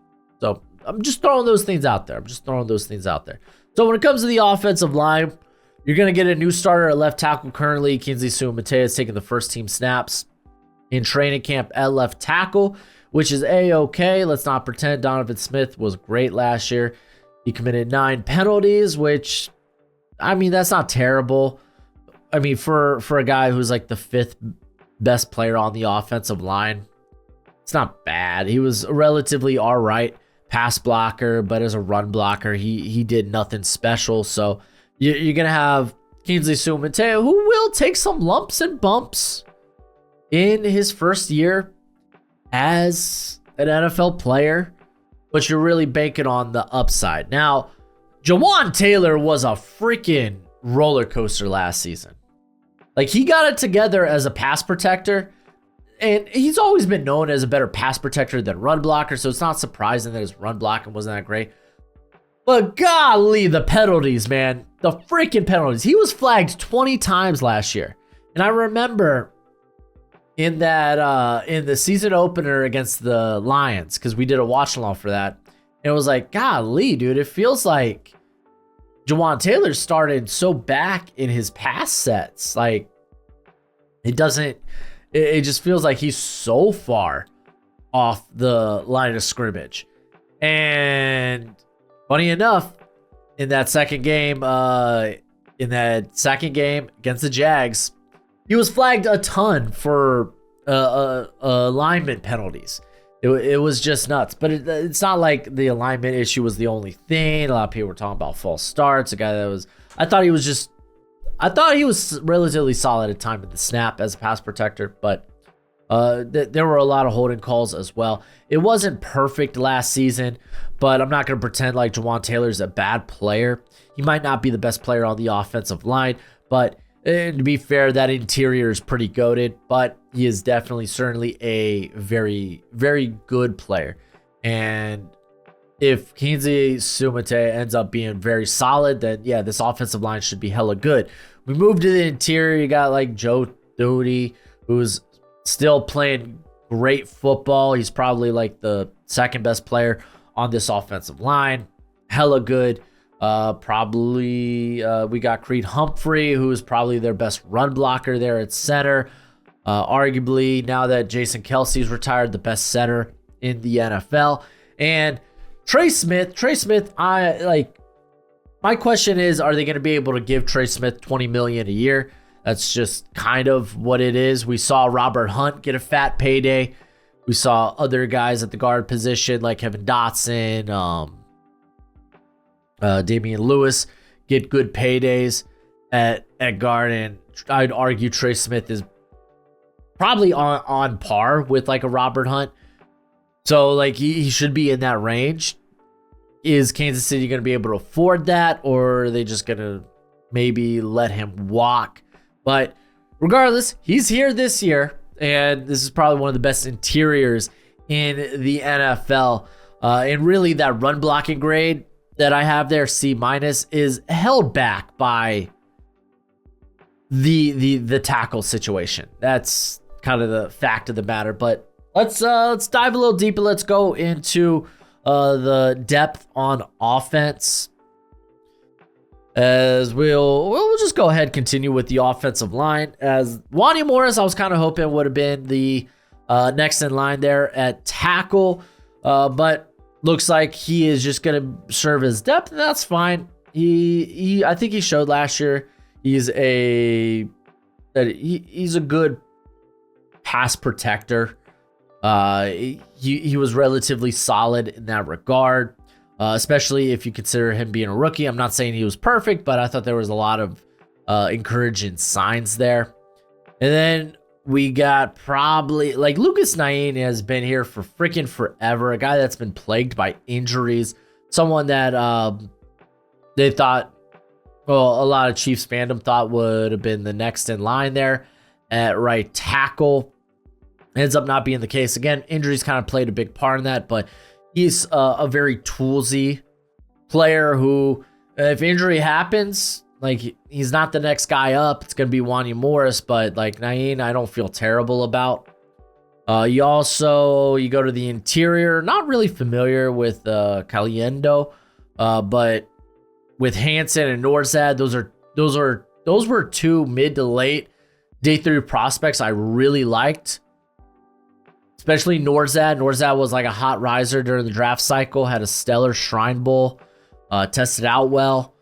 so I'm just throwing those things out there. So when it comes to the offensive line, you're gonna get a new starter at left tackle currently. Kingsley Suamataia is taking the first team snaps in training camp at left tackle, which is a-okay. Let's not pretend Donovan Smith was great last year. He committed 9 penalties, which, I mean, that's not terrible. I mean, for a guy who's like the 5th best player on the offensive line, it's not bad. He was a relatively all right pass blocker, but as a run blocker, he did nothing special. So you're going to have Kingsley Suamataia, who will take some lumps and bumps in his first year as an NFL player, but you're really banking on the upside. Now, Jawan Taylor was a freaking roller coaster last season. Like, he got it together as a pass protector, and he's always been known as a better pass protector than run blocker, so it's not surprising that his run blocking wasn't that great. But golly, the penalties, man. The freaking penalties. He was flagged 20 times last year. And I remember in the season opener against the Lions, because we did a watch along for that, and it was like, golly, dude, it feels like Jawan Taylor started so back in his pass sets. Like, it just feels like he's so far off the line of scrimmage. And funny enough, in that second game against the Jags, he was flagged a ton for alignment penalties. It was just nuts. But it's not like the alignment issue was the only thing. A lot of people were talking about false starts. I thought he was relatively solid at time at the snap as a pass protector, but there were a lot of holding calls as well. It wasn't perfect last season, but I'm not going to pretend like Jawan Taylor's a bad player. He might not be the best player on the offensive line, but to be fair, that interior is pretty goated, but he is certainly a very, very good player. And if Kingsley Suamataia ends up being very solid, then yeah, this offensive line should be hella good. We move to the interior. You got like Joe Thuney, who's still playing great football. He's probably like the second best player on this offensive line. Hella good. We got Creed Humphrey, who is probably their best run blocker there at center. Arguably, now that Jason Kelsey's retired, the best center in the NFL. And Trey Smith, my question is, are they going to be able to give Trey Smith $20 million a year? That's just kind of what it is. We saw Robert Hunt get a fat payday. We saw other guys at the guard position like Kevin Dotson, Damian Lewis get good paydays at guard, and I'd argue Trey Smith is probably on par with like a Robert Hunt. So like he should be in that range. Is Kansas City going to be able to afford that, or are they just going to maybe let him walk? But regardless, he's here this year, and this is probably one of the best interiors in the NFL. And really, that run blocking grade that I have there, C-, is held back by the tackle situation. That's kind of the fact of the matter. But let's dive a little deeper. Let's go into the depth on offense. As we'll just go ahead and continue with the offensive line. As Wanya Morris, I was kind of hoping would have been the next in line there at tackle, but looks like he is just going to serve as depth, and that's fine. I think he showed last year he's a good pass protector. He was relatively solid in that regard. Especially if you consider him being a rookie. I'm not saying he was perfect, but I thought there was a lot of encouraging signs there. And then we got probably like Lucas Nain has been here for freaking forever. A guy that's been plagued by injuries. Someone that they thought, well, a lot of Chiefs fandom thought would have been the next in line there at right tackle. Ends up not being the case. Again, injuries kind of played a big part in that, but he's a very toolsy player who, if injury happens, like he's not the next guy up. It's going to be Wanya Morris, but like Nain, I don't feel terrible about. You go to the interior, not really familiar with Caliendo, but with Hansen and Norzad, those were two mid to late day 3 prospects I really liked. Especially Norzad. Norzad was like a hot riser during the draft cycle, had a stellar Shrine Bowl, tested out well.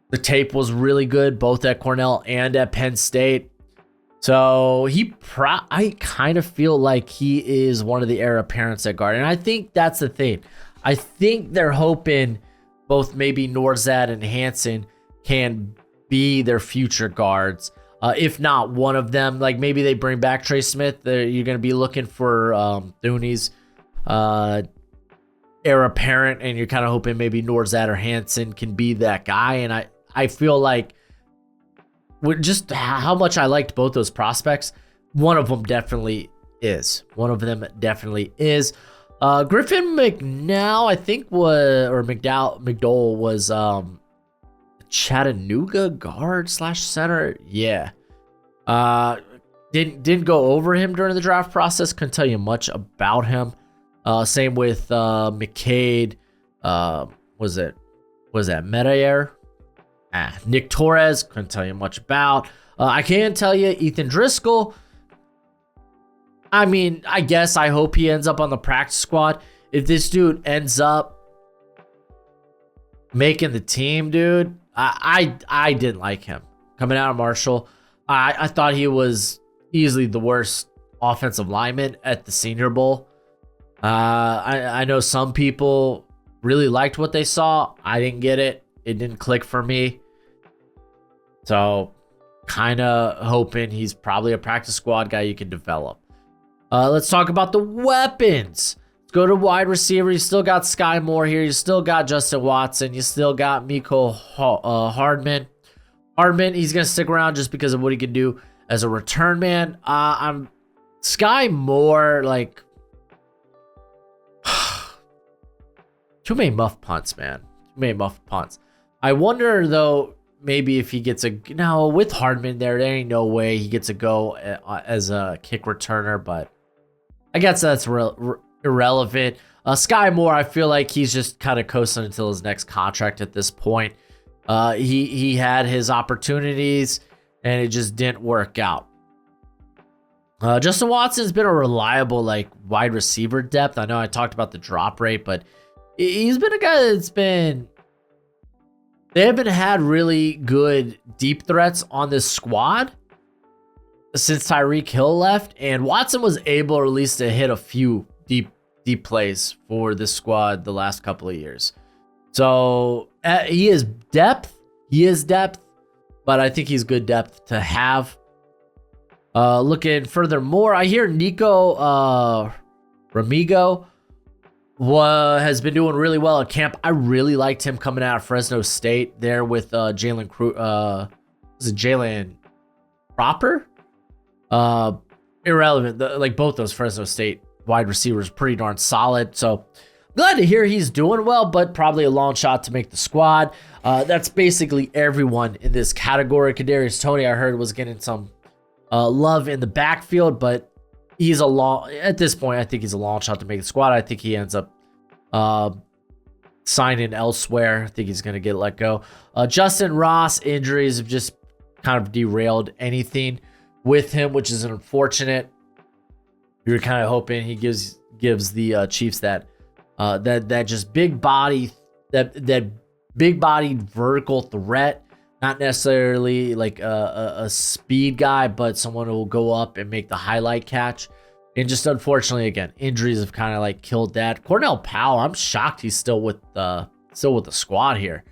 The tape was really good, both at Cornell and at Penn State. So I kind of feel like he is one of the heir apparents at guard. And I think that's the thing. I think they're hoping both maybe Norzad and Hansen can be their future guards. If not one of them, like maybe they bring back Trey Smith. You're going to be looking for Thuney's heir apparent, and you're kind of hoping maybe Norzad or Hansen can be that guy. And I feel like with just how much I liked both those prospects, one of them definitely is. Griffin McNow, I think, McDowell was Chattanooga guard / center. Yeah. Didn't go over him during the draft process. Couldn't tell you much about him. Same with McCade. Was that Metayer? Nick Torres. Couldn't tell you much about. I can tell you Ethan Driscoll. I mean, I guess I hope he ends up on the practice squad. If this dude ends up making the team, dude, I didn't like him coming out of Marshall. I thought he was easily the worst offensive lineman at the Senior Bowl. I know some people really liked what they saw. I didn't get it. It didn't click for me. So kind of hoping he's probably a practice squad guy you can develop. Let's talk about the weapons. Let's go to wide receiver. You still got Sky Moore here. You still got Justin Watson. You still got Miko Hardman. He's going to stick around just because of what he can do as a return man. I'm Sky Moore, like, too many muff punts, man. Too many muff punts. I wonder, though, maybe if he gets with Hardman there ain't no way he gets a go as a kick returner, but I guess that's irrelevant. Sky Moore, I feel like he's just kind of coasting until his next contract at this point. He had his opportunities and it just didn't work out. Justin Watson's been a reliable wide receiver depth. I know I talked about the drop rate, but he's been a guy they haven't had really good deep threats on this squad since Tyreek Hill left, and Watson was able at least to hit a few deep plays for this squad the last couple of years. So he is depth, but I think he's good depth to have. Looking furthermore, I hear Nico Ramigo has been doing really well at camp. I really liked him coming out of Fresno State there with Jalen Proper? Irrelevant. Both those Fresno State wide receivers pretty darn solid. So glad to hear he's doing well, but probably a long shot to make the squad. That's basically everyone in this category. Kadarius Toney, I heard, was getting some love in the backfield, but at this point, I think he's a long shot to make the squad. I think he ends up signing elsewhere. I think he's going to get let go. Justin Ross, injuries have just kind of derailed anything with him, which is unfortunate. We were kind of hoping he gives the Chiefs that just big body, that big bodied vertical threat. Not necessarily like a speed guy, but someone who will go up and make the highlight catch. And just unfortunately, again, injuries have kind of killed that. Cornell Powell, I'm shocked he's still with the squad here.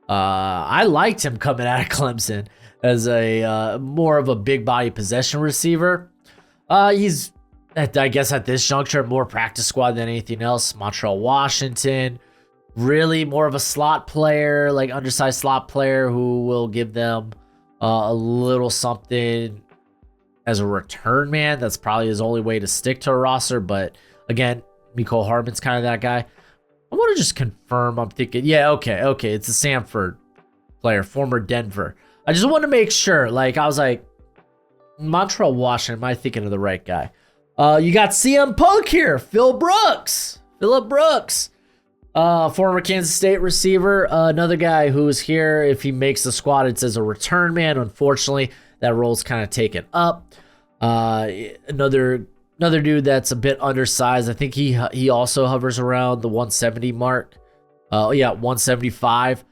I liked him coming out of Clemson as a more of a big body possession receiver. He's, I guess at this juncture, more practice squad than anything else. Montreal, Washington, really more of a slot player, like undersized slot player who will give them a little something as a return man. That's probably his only way to stick to a roster. But again, Mecole Hardman's kind of that guy. I want to just confirm. I'm thinking, yeah, okay. It's a Samford player, former Denver. I just want to make sure. Like, I was like, Montreal, Washington, am I thinking of the right guy? You got CM Punk here, Phillip Brooks. Former Kansas State receiver. Another guy who is here. If he makes the squad, it's as a return man. Unfortunately, that role's kind of taken up. Another dude that's a bit undersized. I think he also hovers around the 170 mark. 175.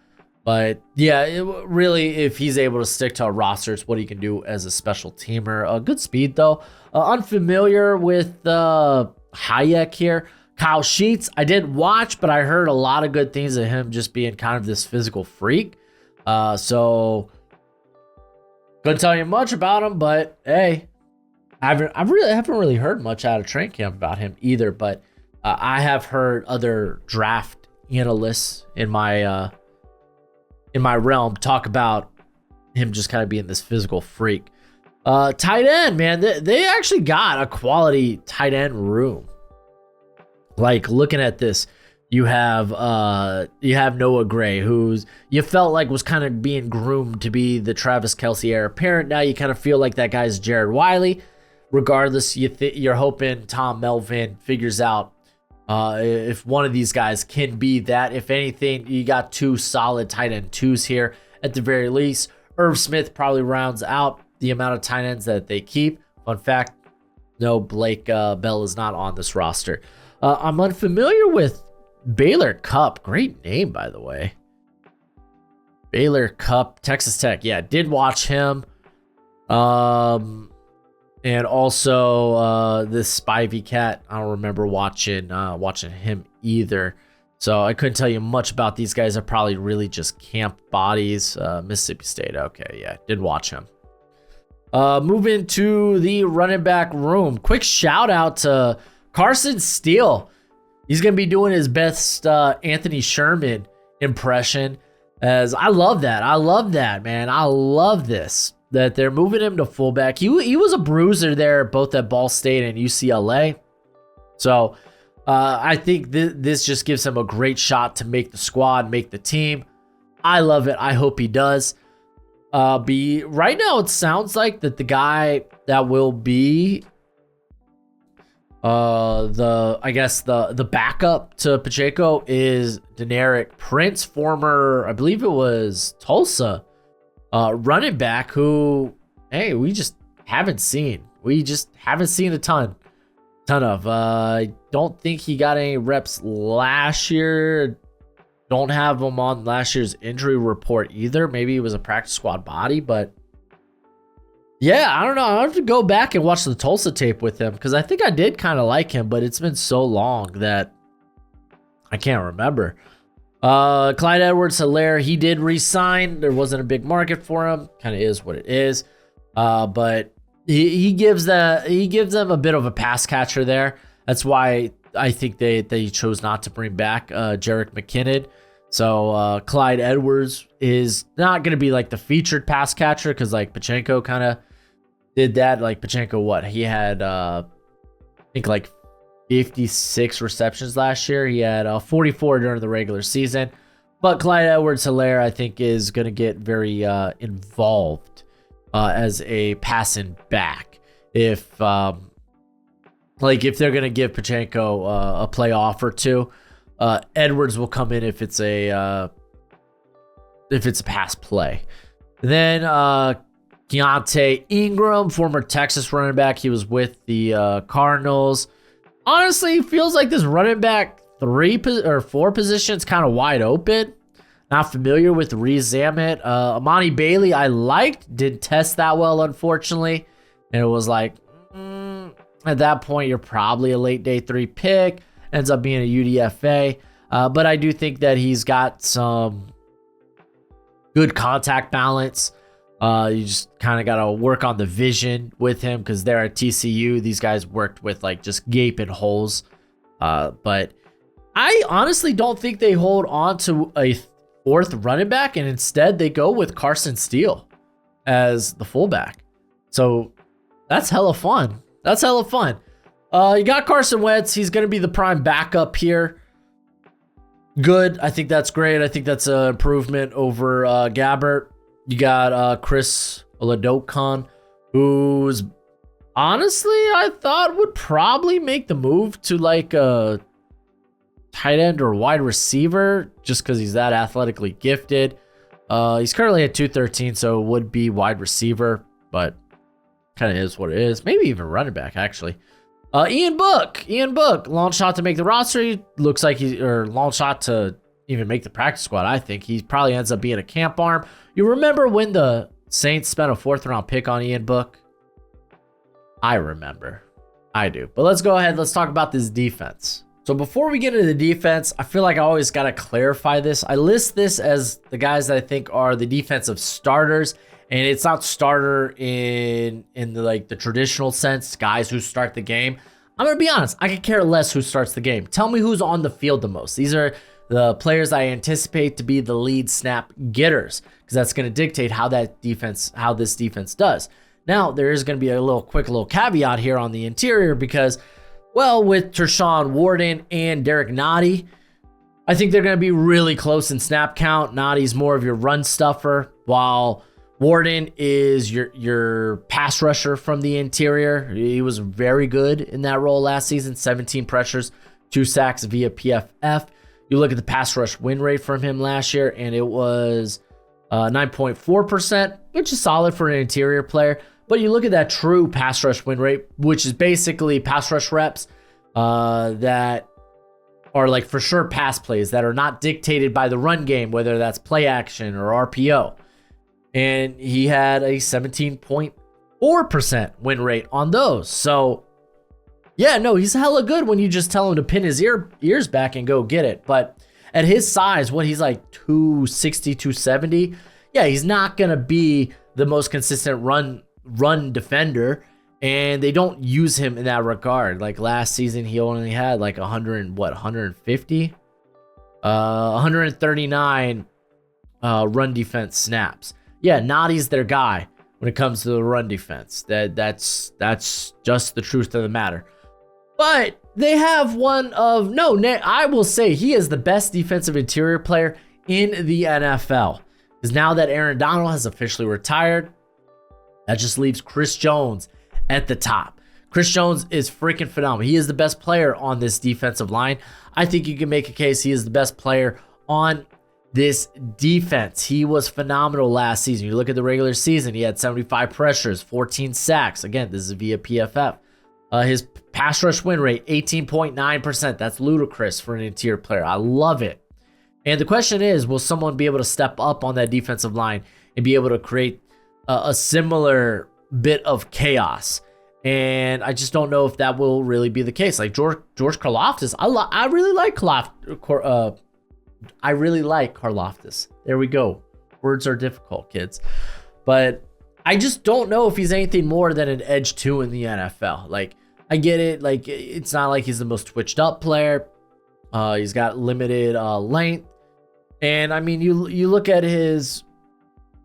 But yeah, really, if he's able to stick to a roster, it's what he can do as a special teamer. Good speed though. Unfamiliar with Hayek here. Kyle Sheets, I didn't watch, but I heard a lot of good things of him just being kind of this physical freak. So couldn't tell you much about him, but hey, I haven't really heard much out of training camp about him either. But I have heard other draft analysts in my realm talk about him just kind of being this physical freak. Tight end, man, they actually got a quality tight end room. Like, looking at this, you have Noah Gray, who's you felt like was kind of being groomed to be the Travis Kelce heir apparent. Now you kind of feel like that guy's Jared Wiley. Regardless, you're hoping Tom Melvin figures out if one of these guys can be that. If anything, you got two solid tight end twos here at the very least. Irv Smith probably rounds out the amount of tight ends that they keep. Fun fact, no, Blake Bell is not on this roster. I'm unfamiliar with Baylor Cupp. Great name, by the way. Baylor Cupp, Texas Tech. Yeah, did watch him. And also this Spivey cat. I don't remember watching him either. So I couldn't tell you much about these guys. Are probably really just camp bodies. Mississippi State. Okay, yeah, did watch him. Moving to the running back room. Quick shout out to Carson Steele. He's going to be doing his best Anthony Sherman impression. As I love that, man. I love this, that they're moving him to fullback. He was a bruiser there, both at Ball State and UCLA. So I think this just gives him a great shot to make the squad, make the team. I love it. I hope he does. Right now, it sounds like that the guy that will be the backup to Pacheco is Deneric Prince, former, I believe it was Tulsa running back, who, hey, we just haven't seen. We just haven't seen a ton of. I don't think he got any reps last year. Don't have him on last year's injury report either. Maybe he was a practice squad body, but yeah, I don't know. I have to go back and watch the Tulsa tape with him because I think I did kind of like him, but it's been so long that I can't remember. Clyde Edwards-Helaire, he did re-sign. There wasn't a big market for him. Kind of is what it is. But he gives them a bit of a pass catcher there. That's why I think they chose not to bring back Jerick McKinnon. So Clyde Edwards is not going to be like the featured pass catcher because like Pacheco kind of did that. Like Pacheco, he had I think like 56 receptions last year. He had 44 during the regular season. But Clyde Edwards-Helaire, I think, is going to get very involved as a passing back. If they're going to give Pacheco a playoff or two, Edwards will come in if it's a pass play. Then Keontae Ingram, former Texas running back, he was with the Cardinals. Honestly, feels like this running back 3 or 4 positions kind of wide open. Not familiar with Reese Zamet. Amani Bailey, I liked, didn't test that well, unfortunately, and it was like, at that point, you're probably a late day 3 pick. Ends up being a UDFA. But I do think that he's got some good contact balance. You just kind of got to work on the vision with him because they're at TCU. These guys worked with like just gaping holes. But I honestly don't think they hold on to a fourth running back, and instead they go with Carson Steele as the fullback. So that's hella fun. You got Carson Wentz. He's going to be the prime backup here. Good. I think that's great. I think that's an improvement over Gabbert. You got Chris Oladokun, who's honestly I thought would probably make the move to like a tight end or wide receiver just because he's that athletically gifted. He's currently at 213, so it would be wide receiver, but kind of is what it is. Maybe even running back, actually. Ian Book, long shot to make the roster. He looks like long shot to even make the practice squad. I think he probably ends up being a camp arm. You remember when the Saints spent a 4th round pick on Ian Book? I remember. I do. But let's go ahead. Let's talk about this defense. So before we get into the defense, I feel like I always got to clarify this. I list this as the guys that I think are the defensive starters, and it's not starter in the traditional sense, guys who start the game. I'm going to be honest. I could care less who starts the game. Tell me who's on the field the most. These are the players I anticipate to be the lead snap getters, because that's going to dictate how this defense does. Now, there is going to be a quick little caveat here on the interior because, well, with Tershawn Wharton and Derek Nottie, I think they're going to be really close in snap count. Nottie's more of your run stuffer, while Wharton is your pass rusher from the interior. He was very good in that role last season, 17 pressures, 2 sacks via PFF. You look at the pass rush win rate from him last year, and it was 9.4%, which is solid for an interior player. But you look at that true pass rush win rate, which is basically pass rush reps that are like for sure pass plays that are not dictated by the run game, whether that's play action or RPO. And he had a 17.4% win rate on those. So, yeah, no, he's hella good when you just tell him to pin his ears back and go get it. But at his size, he's like 260, 270. Yeah, he's not going to be the most consistent run defender, and they don't use him in that regard. Like last season, he only had like 139 run defense snaps. Yeah, Nottie's their guy when it comes to the run defense. That's just the truth of the matter. But they have I will say he is the best defensive interior player in the NFL. Because now that Aaron Donald has officially retired, that just leaves Chris Jones at the top. Chris Jones is freaking phenomenal. He is the best player on this defensive line. I think you can make a case he is the best player on this defense. He was phenomenal last season. You look at the regular season, he had 75 pressures, 14 sacks. Again, this is via PFF. His pass rush win rate, 18.9%. That's ludicrous for an interior player. I love it. And the question is, will someone be able to step up on that defensive line and be able to create a similar bit of chaos? And I just don't know if that will really be the case. Like George Karlaftis, I really like Karlaftis. There we go. Words are difficult, kids. But I just don't know if he's anything more than an edge 2 in the NFL. Like, I get it. Like, it's not like he's the most twitched up player. He's got limited length. And I mean, you look at his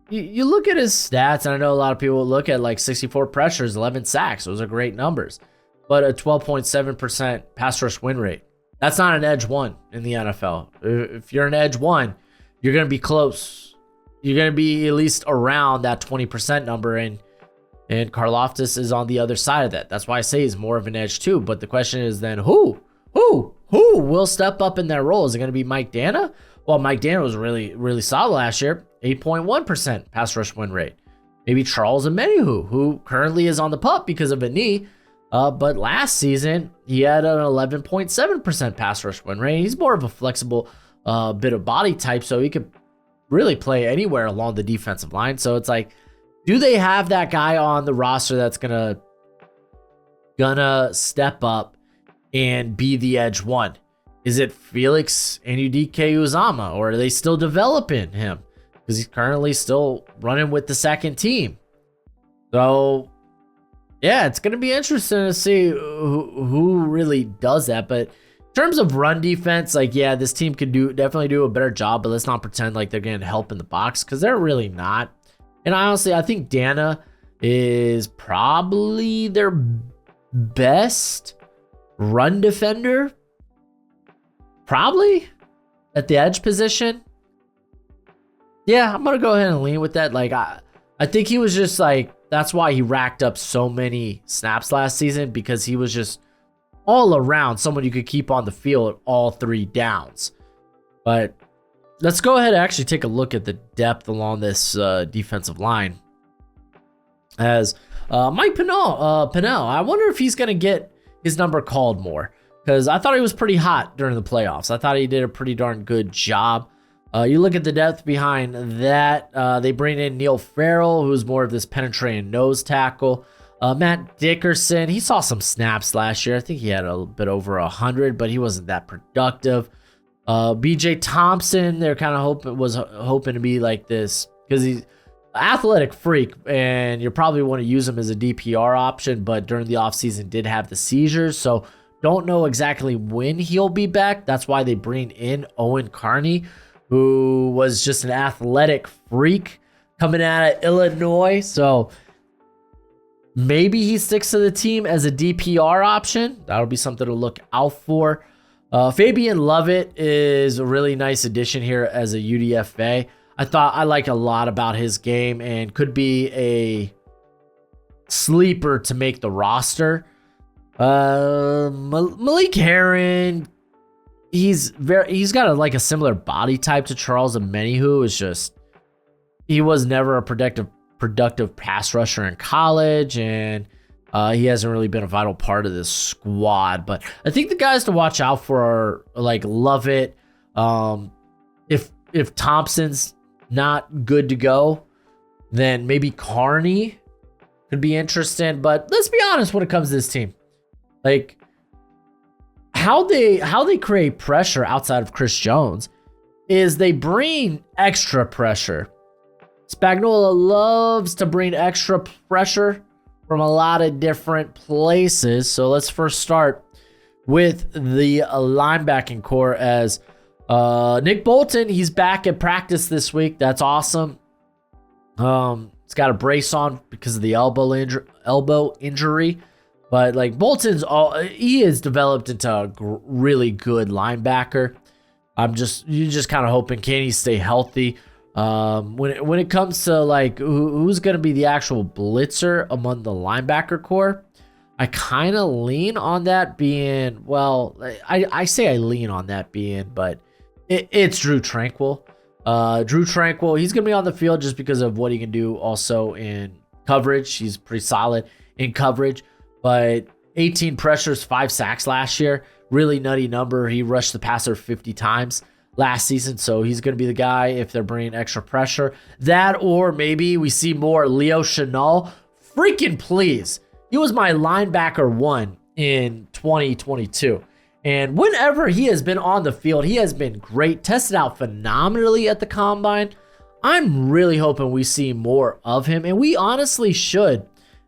stats, and I know a lot of people look at like 64 pressures, 11 sacks. Those are great numbers. But a 12.7% pass rush win rate. That's not an edge 1 in the NFL. If you're an edge 1, you're going to be close. You're going to be at least around that 20% number, and Karlaftis is on the other side of that. That's why I say he's more of an edge 2. But the question is then who will step up in that role? Is it going to be Mike Dana? Well, Mike Dana was really, really solid last year. 8.1% pass rush win rate. Maybe Charles Omenihu, who currently is on the pup because of a knee. But last season, he had an 11.7% pass rush win rate. He's more of a flexible bit of body type, so he could really play anywhere along the defensive line. So it's like, do they have that guy on the roster that's gonna step up and be the edge 1? Is it Felix Anudike-Uzomah, or are they still developing him? because he's currently still running with the second team. So, yeah, it's going to be interesting to see who really does that. But in terms of run defense, like, yeah, this team could definitely do a better job, but let's not pretend like they're going to help in the box, because they're really not. And honestly, I think Dana is probably their best run defender, probably at the edge position. Yeah, I'm going to go ahead and lean with that. Like, I think he was just like, that's why he racked up so many snaps last season, because he was just all around someone you could keep on the field at all 3 downs. But let's go ahead and actually take a look at the depth along this defensive line. As Mike Pennell, I wonder if he's going to get his number called more, because I thought he was pretty hot during the playoffs. I thought he did a pretty darn good job. You look at the depth behind that. They bring in Neil Farrell, who's more of this penetrating nose tackle. Matt Dickerson, he saw some snaps last year. I think he had a bit over 100, but he wasn't that productive. BJ Thompson, they're kind of hoping to be like this, because he's an athletic freak, and you probably want to use him as a DPR option, but during the offseason did have the seizures, so don't know exactly when he'll be back. That's why they bring in Owen Carney, who was just an athletic freak coming out of Illinois. So maybe he sticks to the team as a DPR option. That'll be something to look out for. Fabian Lovett is a really nice addition here as a UDFA. I like a lot about his game and could be a sleeper to make the roster. Malik Herron, he's got a similar body type to Charles Omenihu. It's just he was never a productive pass rusher in college, and he hasn't really been a vital part of this squad. But I think the guys to watch out for are like Lovett. If Thompson's not good to go, then maybe Carney could be interesting. But let's be honest when it comes to this team. Like, how they create pressure outside of Chris Jones is they bring extra pressure. Spagnuolo loves to bring extra pressure from a lot of different places. So let's first start with the linebacking core, as Nick Bolton, he's back at practice this week. That's awesome. He's got a brace on because of the elbow injury. But like he is developed into a really good linebacker. You're just kind of hoping, can he stay healthy? When it comes to like who's going to be the actual blitzer among the linebacker core, I kind of lean on that being, well, I say I lean on that being, but it's Drew Tranquill. Drew Tranquill, he's going to be on the field just because of what he can do also in coverage. He's pretty solid in coverage. But 18 pressures, 5 sacks last year. Really nutty number. He rushed the passer 50 times last season. So he's going to be the guy if they're bringing extra pressure. That, or maybe we see more Leo Chenal. Freaking please. He was my linebacker 1 in 2022. And whenever he has been on the field, he has been great. Tested out phenomenally at the combine. I'm really hoping we see more of him. And we honestly should.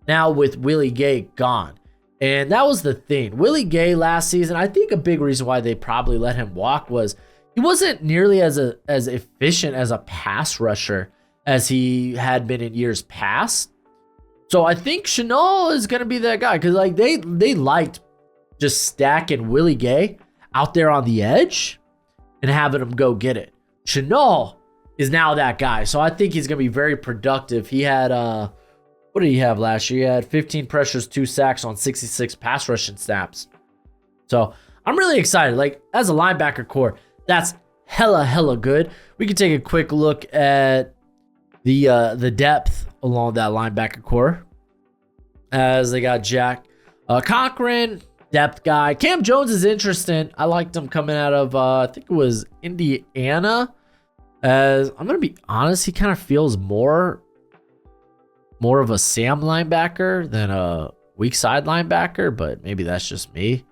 Now with Willie Gay gone. And that was the thing. Willie Gay last season, I think a big reason why they probably let him walk was he wasn't nearly as efficient as a pass rusher as he had been in years past. So I think Chenal is going to be that guy, because like they liked just stacking Willie Gay out there on the edge and having him go get it. Chenal is now that guy. So I think he's going to be very productive. He had what did he have last year? He had 15 pressures, 2 sacks on 66 pass rushing snaps. So I'm really excited. Like, as a linebacker core, that's hella good. We can take a quick look at the depth along that linebacker core, as they got Jack Cochran, depth guy. Cam Jones is interesting. I liked him coming out of I think it was Indiana. As I'm gonna be honest, he kind of feels more of a Sam linebacker than a weak side linebacker, but maybe that's just me.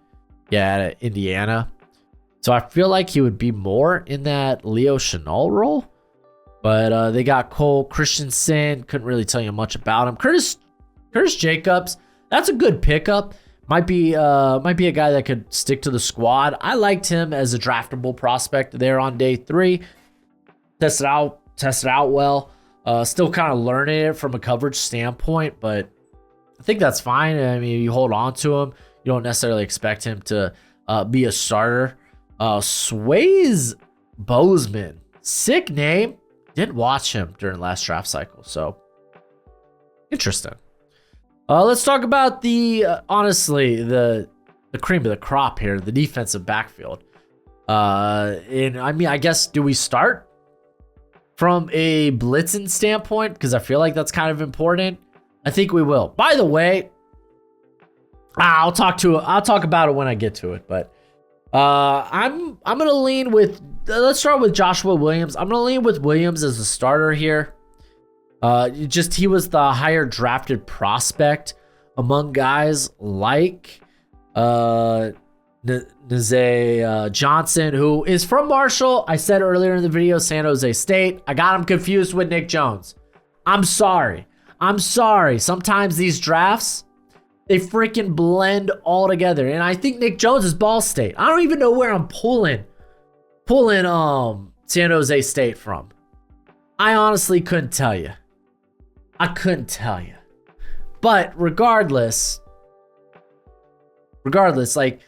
Yeah, at Indiana. So I feel like he would be more in that Leo Chenal role. But they got Cole Christensen. Couldn't really tell you much about him. Curtis Jacobs. That's a good pickup. Might be a guy that could stick to the squad. I liked him as a draftable prospect there on day 3. Tested out well. Still kind of learning it from a coverage standpoint, but I think that's fine. I mean, you hold on to him. You don't necessarily expect him to be a starter. Sways Bozeman. Sick name. Didn't watch him during last draft cycle, so interesting. Let's talk about honestly, the cream of the crop here, the defensive backfield. And I mean, I guess, do we start from a blitzing standpoint? Because I feel like that's kind of important. I think we will. By the way, I'll talk about it when I get to it. But I'm gonna lean with. Let's start with Joshua Williams. I'm gonna lean with Williams as a starter here. He was the higher drafted prospect among guys like Nazay Johnson, who is from Marshall. I said earlier in the video, San Jose State. I got him confused with Nick Jones. I'm sorry. Sometimes these drafts, they freaking blend all together. And I think Nick Jones is Ball State. I don't even know where I'm pulling San Jose State from. I honestly couldn't tell you. But regardless, like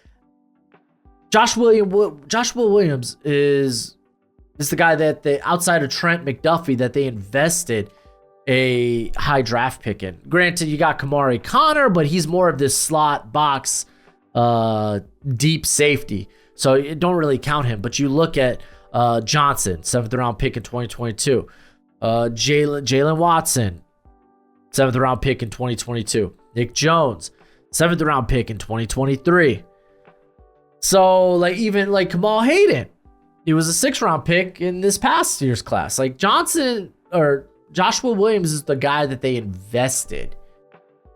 Joshua Williams is the guy that they, outside of Trent McDuffie, that they invested a high draft pick in. Granted, you got Kamari Connor, but he's more of this slot box deep safety, so you don't really count him. But you look at Johnson, 7th round pick in 2022. Jalen Watson, 7th round pick in 2022. Nick Jones, 7th round pick in 2023. So like even like Kamal Hayden, he was a 6th round pick in this past year's class. Like Joshua Williams is the guy that they invested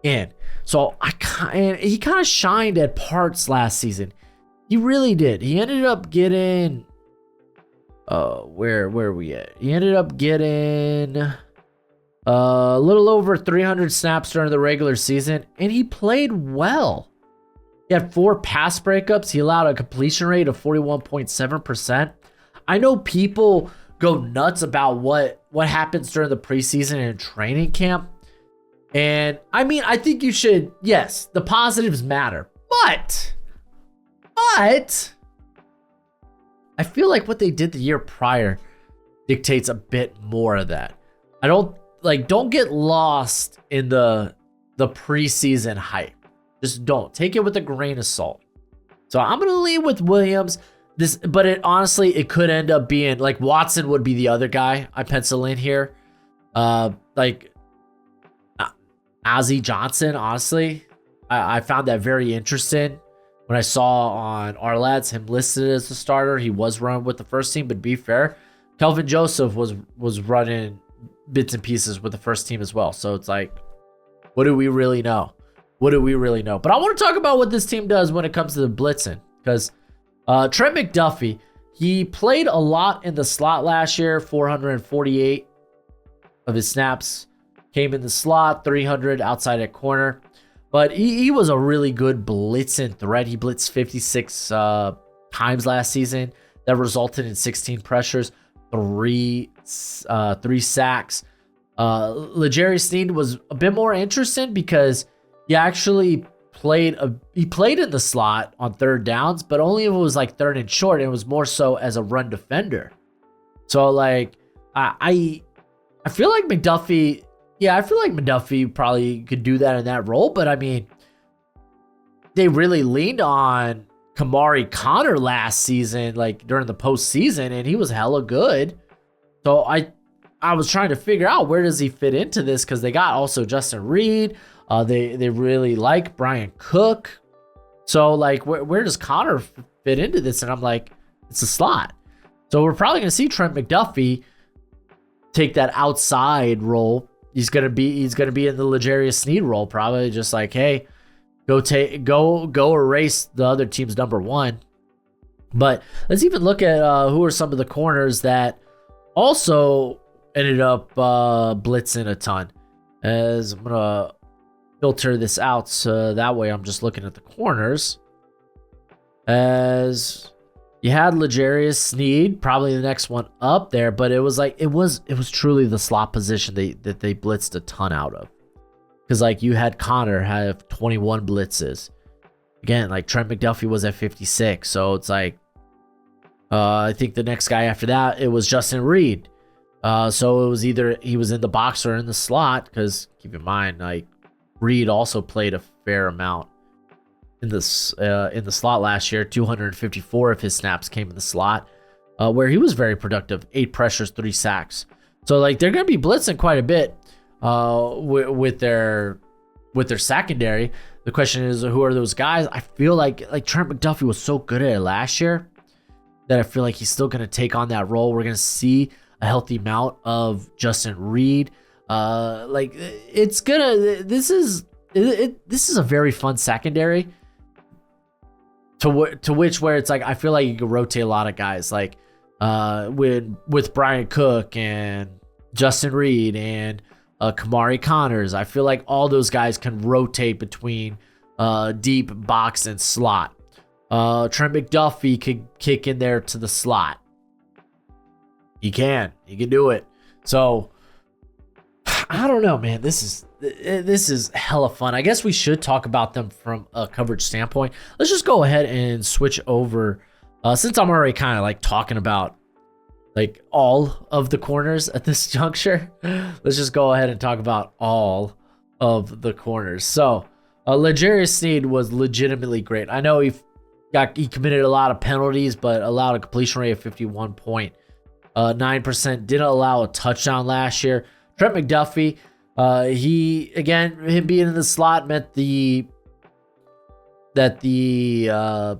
in. So he kind of shined at parts last season. He really did. He ended up getting where are we at? He ended up getting a little over 300 snaps during the regular season, and he played well. He had 4 pass breakups. He allowed a completion rate of 41.7%. I know people go nuts about what happens during the preseason and training camp. And I mean, I think you should, yes, the positives matter. But I feel like what they did the year prior dictates a bit more of that. Don't get lost in the preseason hype. Just don't. Take it with a grain of salt. So I'm going to lean with Williams. But it could end up being like Watson would be the other guy I pencil in here. Like Ozzie Johnson, honestly, I found that very interesting. When I saw on our lads him listed as the starter, he was running with the first team. But to be fair, Kelvin Joseph was running bits and pieces with the first team as well. So it's like, what do we really know? But I want to talk about what this team does when it comes to the blitzing, because Trent McDuffie, he played a lot in the slot last year. 448 of his snaps came in the slot, 300 outside at corner. But he was a really good blitzing threat. He blitzed 56 times last season. That resulted in 16 pressures, 3 sacks. L'Jarius Sneed was a bit more interesting because he actually played in the slot on 3rd downs, but only if it was like 3rd and short. And it was more so as a run defender. So like I feel like McDuffie. Yeah, I feel like McDuffie probably could do that in that role, but I mean, they really leaned on Kamari Connor last season, like during the postseason, and he was hella good. So I was trying to figure out, where does he fit into this, because they got also Justin Reed. They really like Brian Cook. So like, where does Connor fit into this? And I'm like, it's a slot. So we're probably going to see Trent McDuffie take that outside role. He's gonna be in the L'Jarius Sneed role, probably just like, hey, go erase the other team's number 1. But let's even look at who are some of the corners that also ended up blitzing a ton. As I'm going to filter this out so that way I'm just looking at the corners. As you had L'Jarius Sneed, probably the next one up there, but it was like it was truly the slot position that they blitzed a ton out of. Because like you had Connor have 21 blitzes. Again, like Trent McDuffie was at 56. So it's like I think the next guy after that, it was Justin Reed. So it was either he was in the box or in the slot, because keep in mind, like Reed also played a fair amount in the slot last year. 254 of his snaps came in the slot, where he was very productive. 8 pressures, 3 sacks. So like they're going to be blitzing quite a bit with their secondary. The question is, who are those guys? I feel like Trent McDuffie was so good at it last year that I feel like he's still going to take on that role. We're going to see a healthy amount of Justin Reed. This is a very fun secondary to which where it's like I feel like you can rotate a lot of guys, like with Brian Cook and Justin Reed and Kamari Connors. I feel like all those guys can rotate between deep, box, and slot. Trent McDuffie could kick in there to the slot. He can do it. So I don't know, man. This is hella fun. I guess we should talk about them from a coverage standpoint. Let's just go ahead and switch over. Since I'm already kind of like talking about like all of the corners at this juncture, let's just go ahead and talk about all of the corners. So L'Jarius Sneed was legitimately great. I know he committed a lot of penalties, but allowed a completion rate of 51.9%. Didn't allow a touchdown last year. Trent McDuffie, him being in the slot meant that the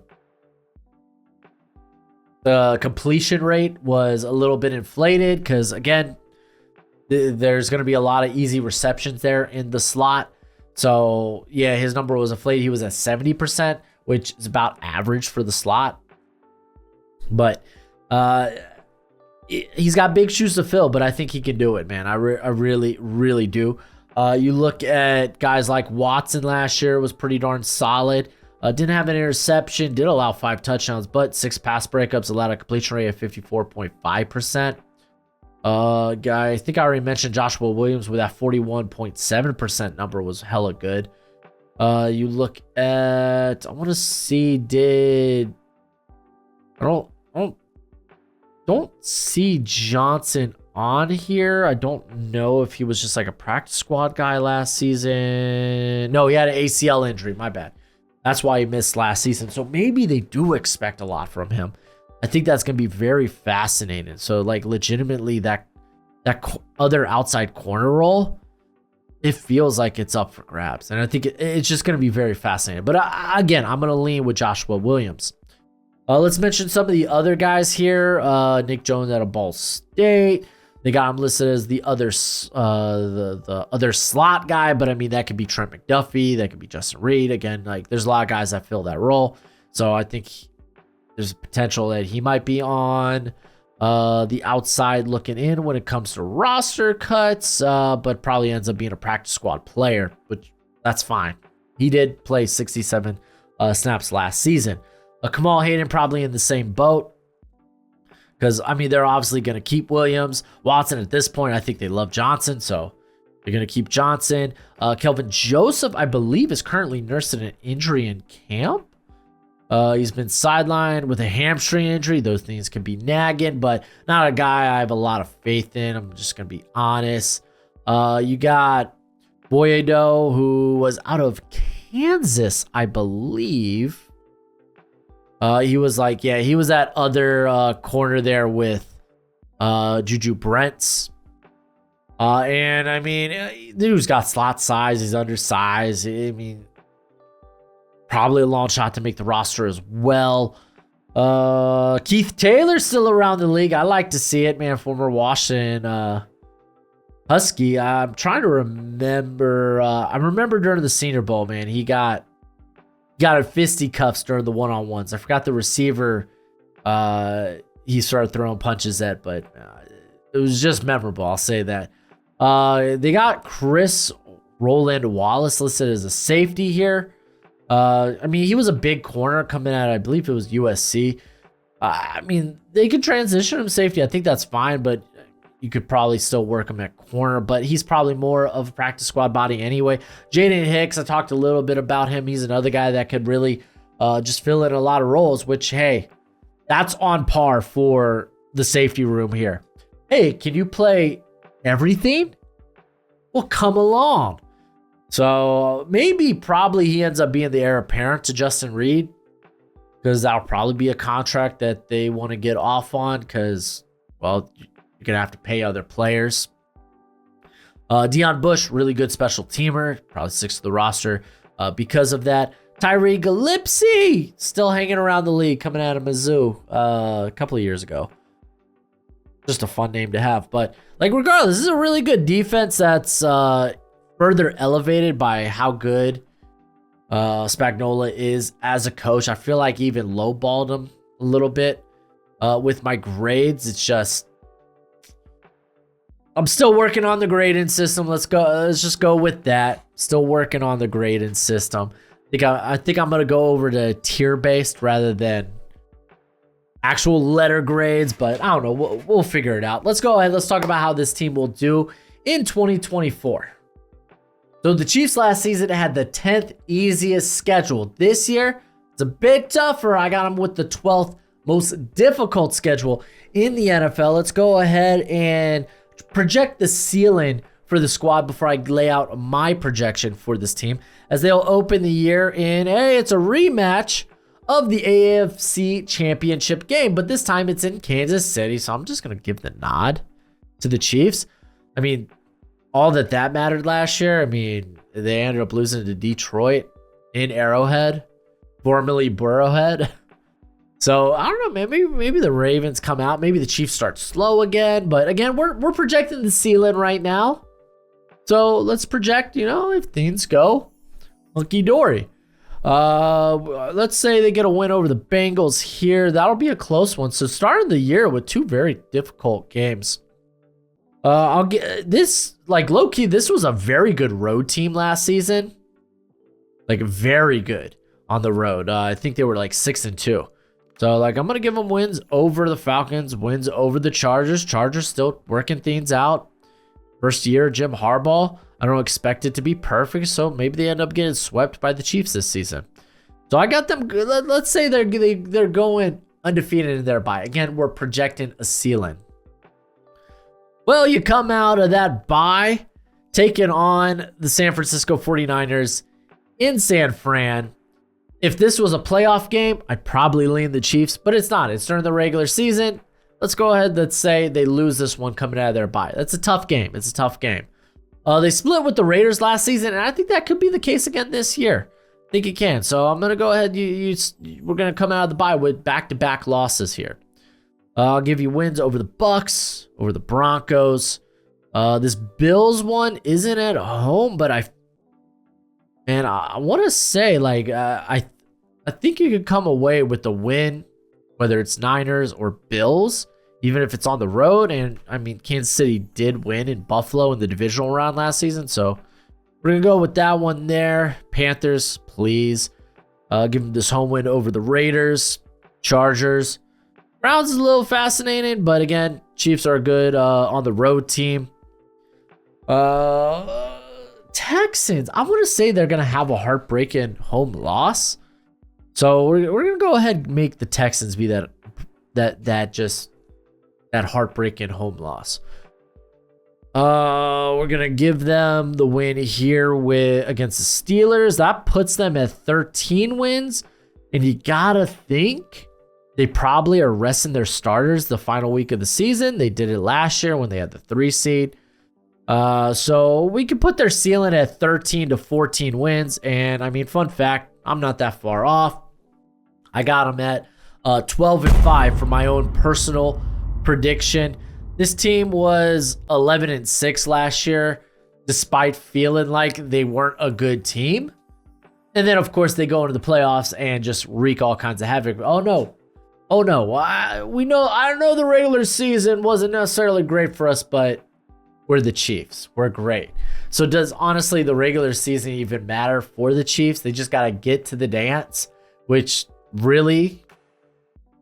completion rate was a little bit inflated, because again, there's going to be a lot of easy receptions there in the slot. So yeah, his number was inflated. He was at 70%, which is about average for the slot. But he's got big shoes to fill, but I think he can do it, man. I really, really do. You look at guys like Watson last year was pretty darn solid. Didn't have an interception, did allow 5 touchdowns, but 6 pass breakups, allowed a completion rate of 54.5%. I think I already mentioned Joshua Williams with that 41.7% number was hella good. You look at, I want to see, I don't see Johnson on here. I don't know if he was just like a practice squad guy last season. No, he had an ACL injury. My bad. That's why he missed last season. So maybe they do expect a lot from him. I think that's going to be very fascinating. So like legitimately that other outside corner role, it feels like it's up for grabs. And I think it's just going to be very fascinating. But again, I'm going to lean with Joshua Williams. Let's mention some of the other guys here. Nick Jones out of Ball State. They got him listed as the other slot guy, but I mean that could be Trent McDuffie, that could be Justin Reed. Again, like there's a lot of guys that fill that role, so I think there's a potential that he might be on the outside looking in when it comes to roster cuts, but probably ends up being a practice squad player, which that's fine. He did play 67 snaps last season. Kamal Hayden probably in the same boat, because, I mean, they're obviously going to keep Williams. Watson at this point, I think they love Johnson, so they're going to keep Johnson. Kelvin Joseph, I believe, is currently nursing an injury in camp. He's been sidelined with a hamstring injury. Those things can be nagging, but not a guy I have a lot of faith in. I'm just going to be honest. You got Boyedo, who was out of Kansas, I believe. He was that other corner there with Juju Brents. And I mean, dude's got slot size. He's undersized. I mean, probably a long shot to make the roster as well. Keith Taylor's still around the league. I like to see it, man. Former Washington Husky. I'm trying to remember. I remember during the Senior Bowl, man, he got a fisticuffs during the one-on-ones. I forgot the receiver he started throwing punches at, but it was just memorable. I'll say that. They got Chris Roland Wallace listed as a safety here. I mean, he was a big corner coming out, I believe it was USC. I mean, they could transition him safety. I think that's fine, but you could probably still work him at corner, but he's probably more of a practice squad body anyway. Jaden Hicks, I talked a little bit about him. He's another guy that could really just fill in a lot of roles, which, hey, that's on par for the safety room here. Hey, can you play everything? Well, come along. So probably he ends up being the heir apparent to Justin Reed, because that'll probably be a contract that they want to get off on because, well, you're going to have to pay other players. Deion Bush, really good special teamer, probably sixth to the roster because of that. Tyree Gillespie, still hanging around the league, coming out of Mizzou a couple of years ago. Just a fun name to have. But, like, regardless, this is a really good defense that's further elevated by how good Spagnuolo is as a coach. I feel like even lowballed him a little bit with my grades. It's just, I'm still working on the grading system. Let's just go with that. Still working on the grading system. I think I'm gonna go over to tier based rather than actual letter grades, but I don't know. We'll figure it out. Let's go ahead. Let's talk about how this team will do in 2024. So the Chiefs last season had the 10th easiest schedule. This year, it's a bit tougher. I got them with the 12th most difficult schedule in the NFL. Let's go ahead and project the ceiling for the squad before I lay out my projection for this team, as they'll open the year in, hey, it's a rematch of the AFC Championship game, but this time it's in Kansas City, so I'm just going to give the nod to the Chiefs. I mean, all that mattered last year. I mean, they ended up losing to Detroit in Arrowhead, formerly Burrowhead. So I don't know, maybe the Ravens come out, maybe the Chiefs start slow again, but again, we're projecting the ceiling right now. So let's project, if things go hunky-dory. Let's say they get a win over the Bengals here. That'll be a close one. So starting the year with two very difficult games. I'll get this, like, low-key, this was a very good road team last season. Like, very good on the road. I think they were like 6-2. So, like, I'm going to give them wins over the Falcons, wins over the Chargers. Chargers still working things out. First year, Jim Harbaugh. I don't expect it to be perfect, so maybe they end up getting swept by the Chiefs this season. So I got them. Let's say they're going undefeated in their bye. Again, we're projecting a ceiling. Well, you come out of that bye, taking on the San Francisco 49ers in San Fran. If this was a playoff game, I'd probably lean the Chiefs, but it's not. It's during the regular season. Let's go ahead. Let's say they lose this one coming out of their bye. That's a tough game. It's a tough game. They split with the Raiders last season, and I think that could be the case again this year. I think it can. So I'm going to go ahead. We're going to come out of the bye with back-to-back losses here. I'll give you wins over the Bucks, over the Broncos. This Bills one isn't at home, but I want to say, like, I think you could come away with the win, whether it's Niners or Bills, even if it's on the road. And I mean, Kansas City did win in Buffalo in the divisional round last season, so we're gonna go with that one there. Panthers, please. Give them this home win over the Raiders. Chargers. Browns is a little fascinating, but again, Chiefs are good on the road team. Texans, I want to say they're going to have a heartbreaking home loss. So we're going to go ahead and make the Texans be that heartbreaking home loss. We're going to give them the win here against the Steelers. That puts them at 13 wins. And you got to think they probably are resting their starters the final week of the season. They did it last year when they had the 3 seed. So we can put their ceiling at 13 to 14 wins. And I mean, fun fact, I'm not that far off. I got them at 12-5 for my own personal prediction. This team was 11-6 last year, despite feeling like they weren't a good team. And then, of course, they go into the playoffs and just wreak all kinds of havoc. Oh, no. Oh no, I know the regular season wasn't necessarily great for us, but we're the Chiefs. We're great. So does honestly the regular season even matter for the Chiefs? They just got to get to the dance, which really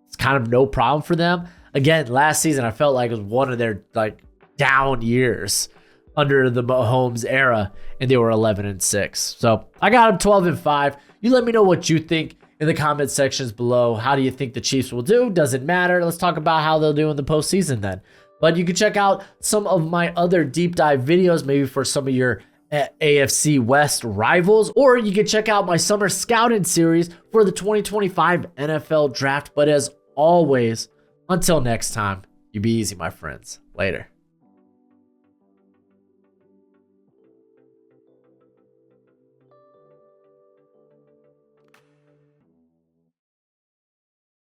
it's kind of no problem for them. Again, last season I felt like it was one of their like down years under the Mahomes era, and they were 11-6. So I got them 12-5. You let me know what you think in the comment sections below. How do you think the Chiefs will do? Doesn't matter. Let's talk about how they'll do in the postseason then. But you can check out some of my other deep dive videos, maybe for some of your AFC West rivals, or you can check out my summer scouting series for the 2025 NFL draft. But as always, until next time, you be easy, my friends. Later.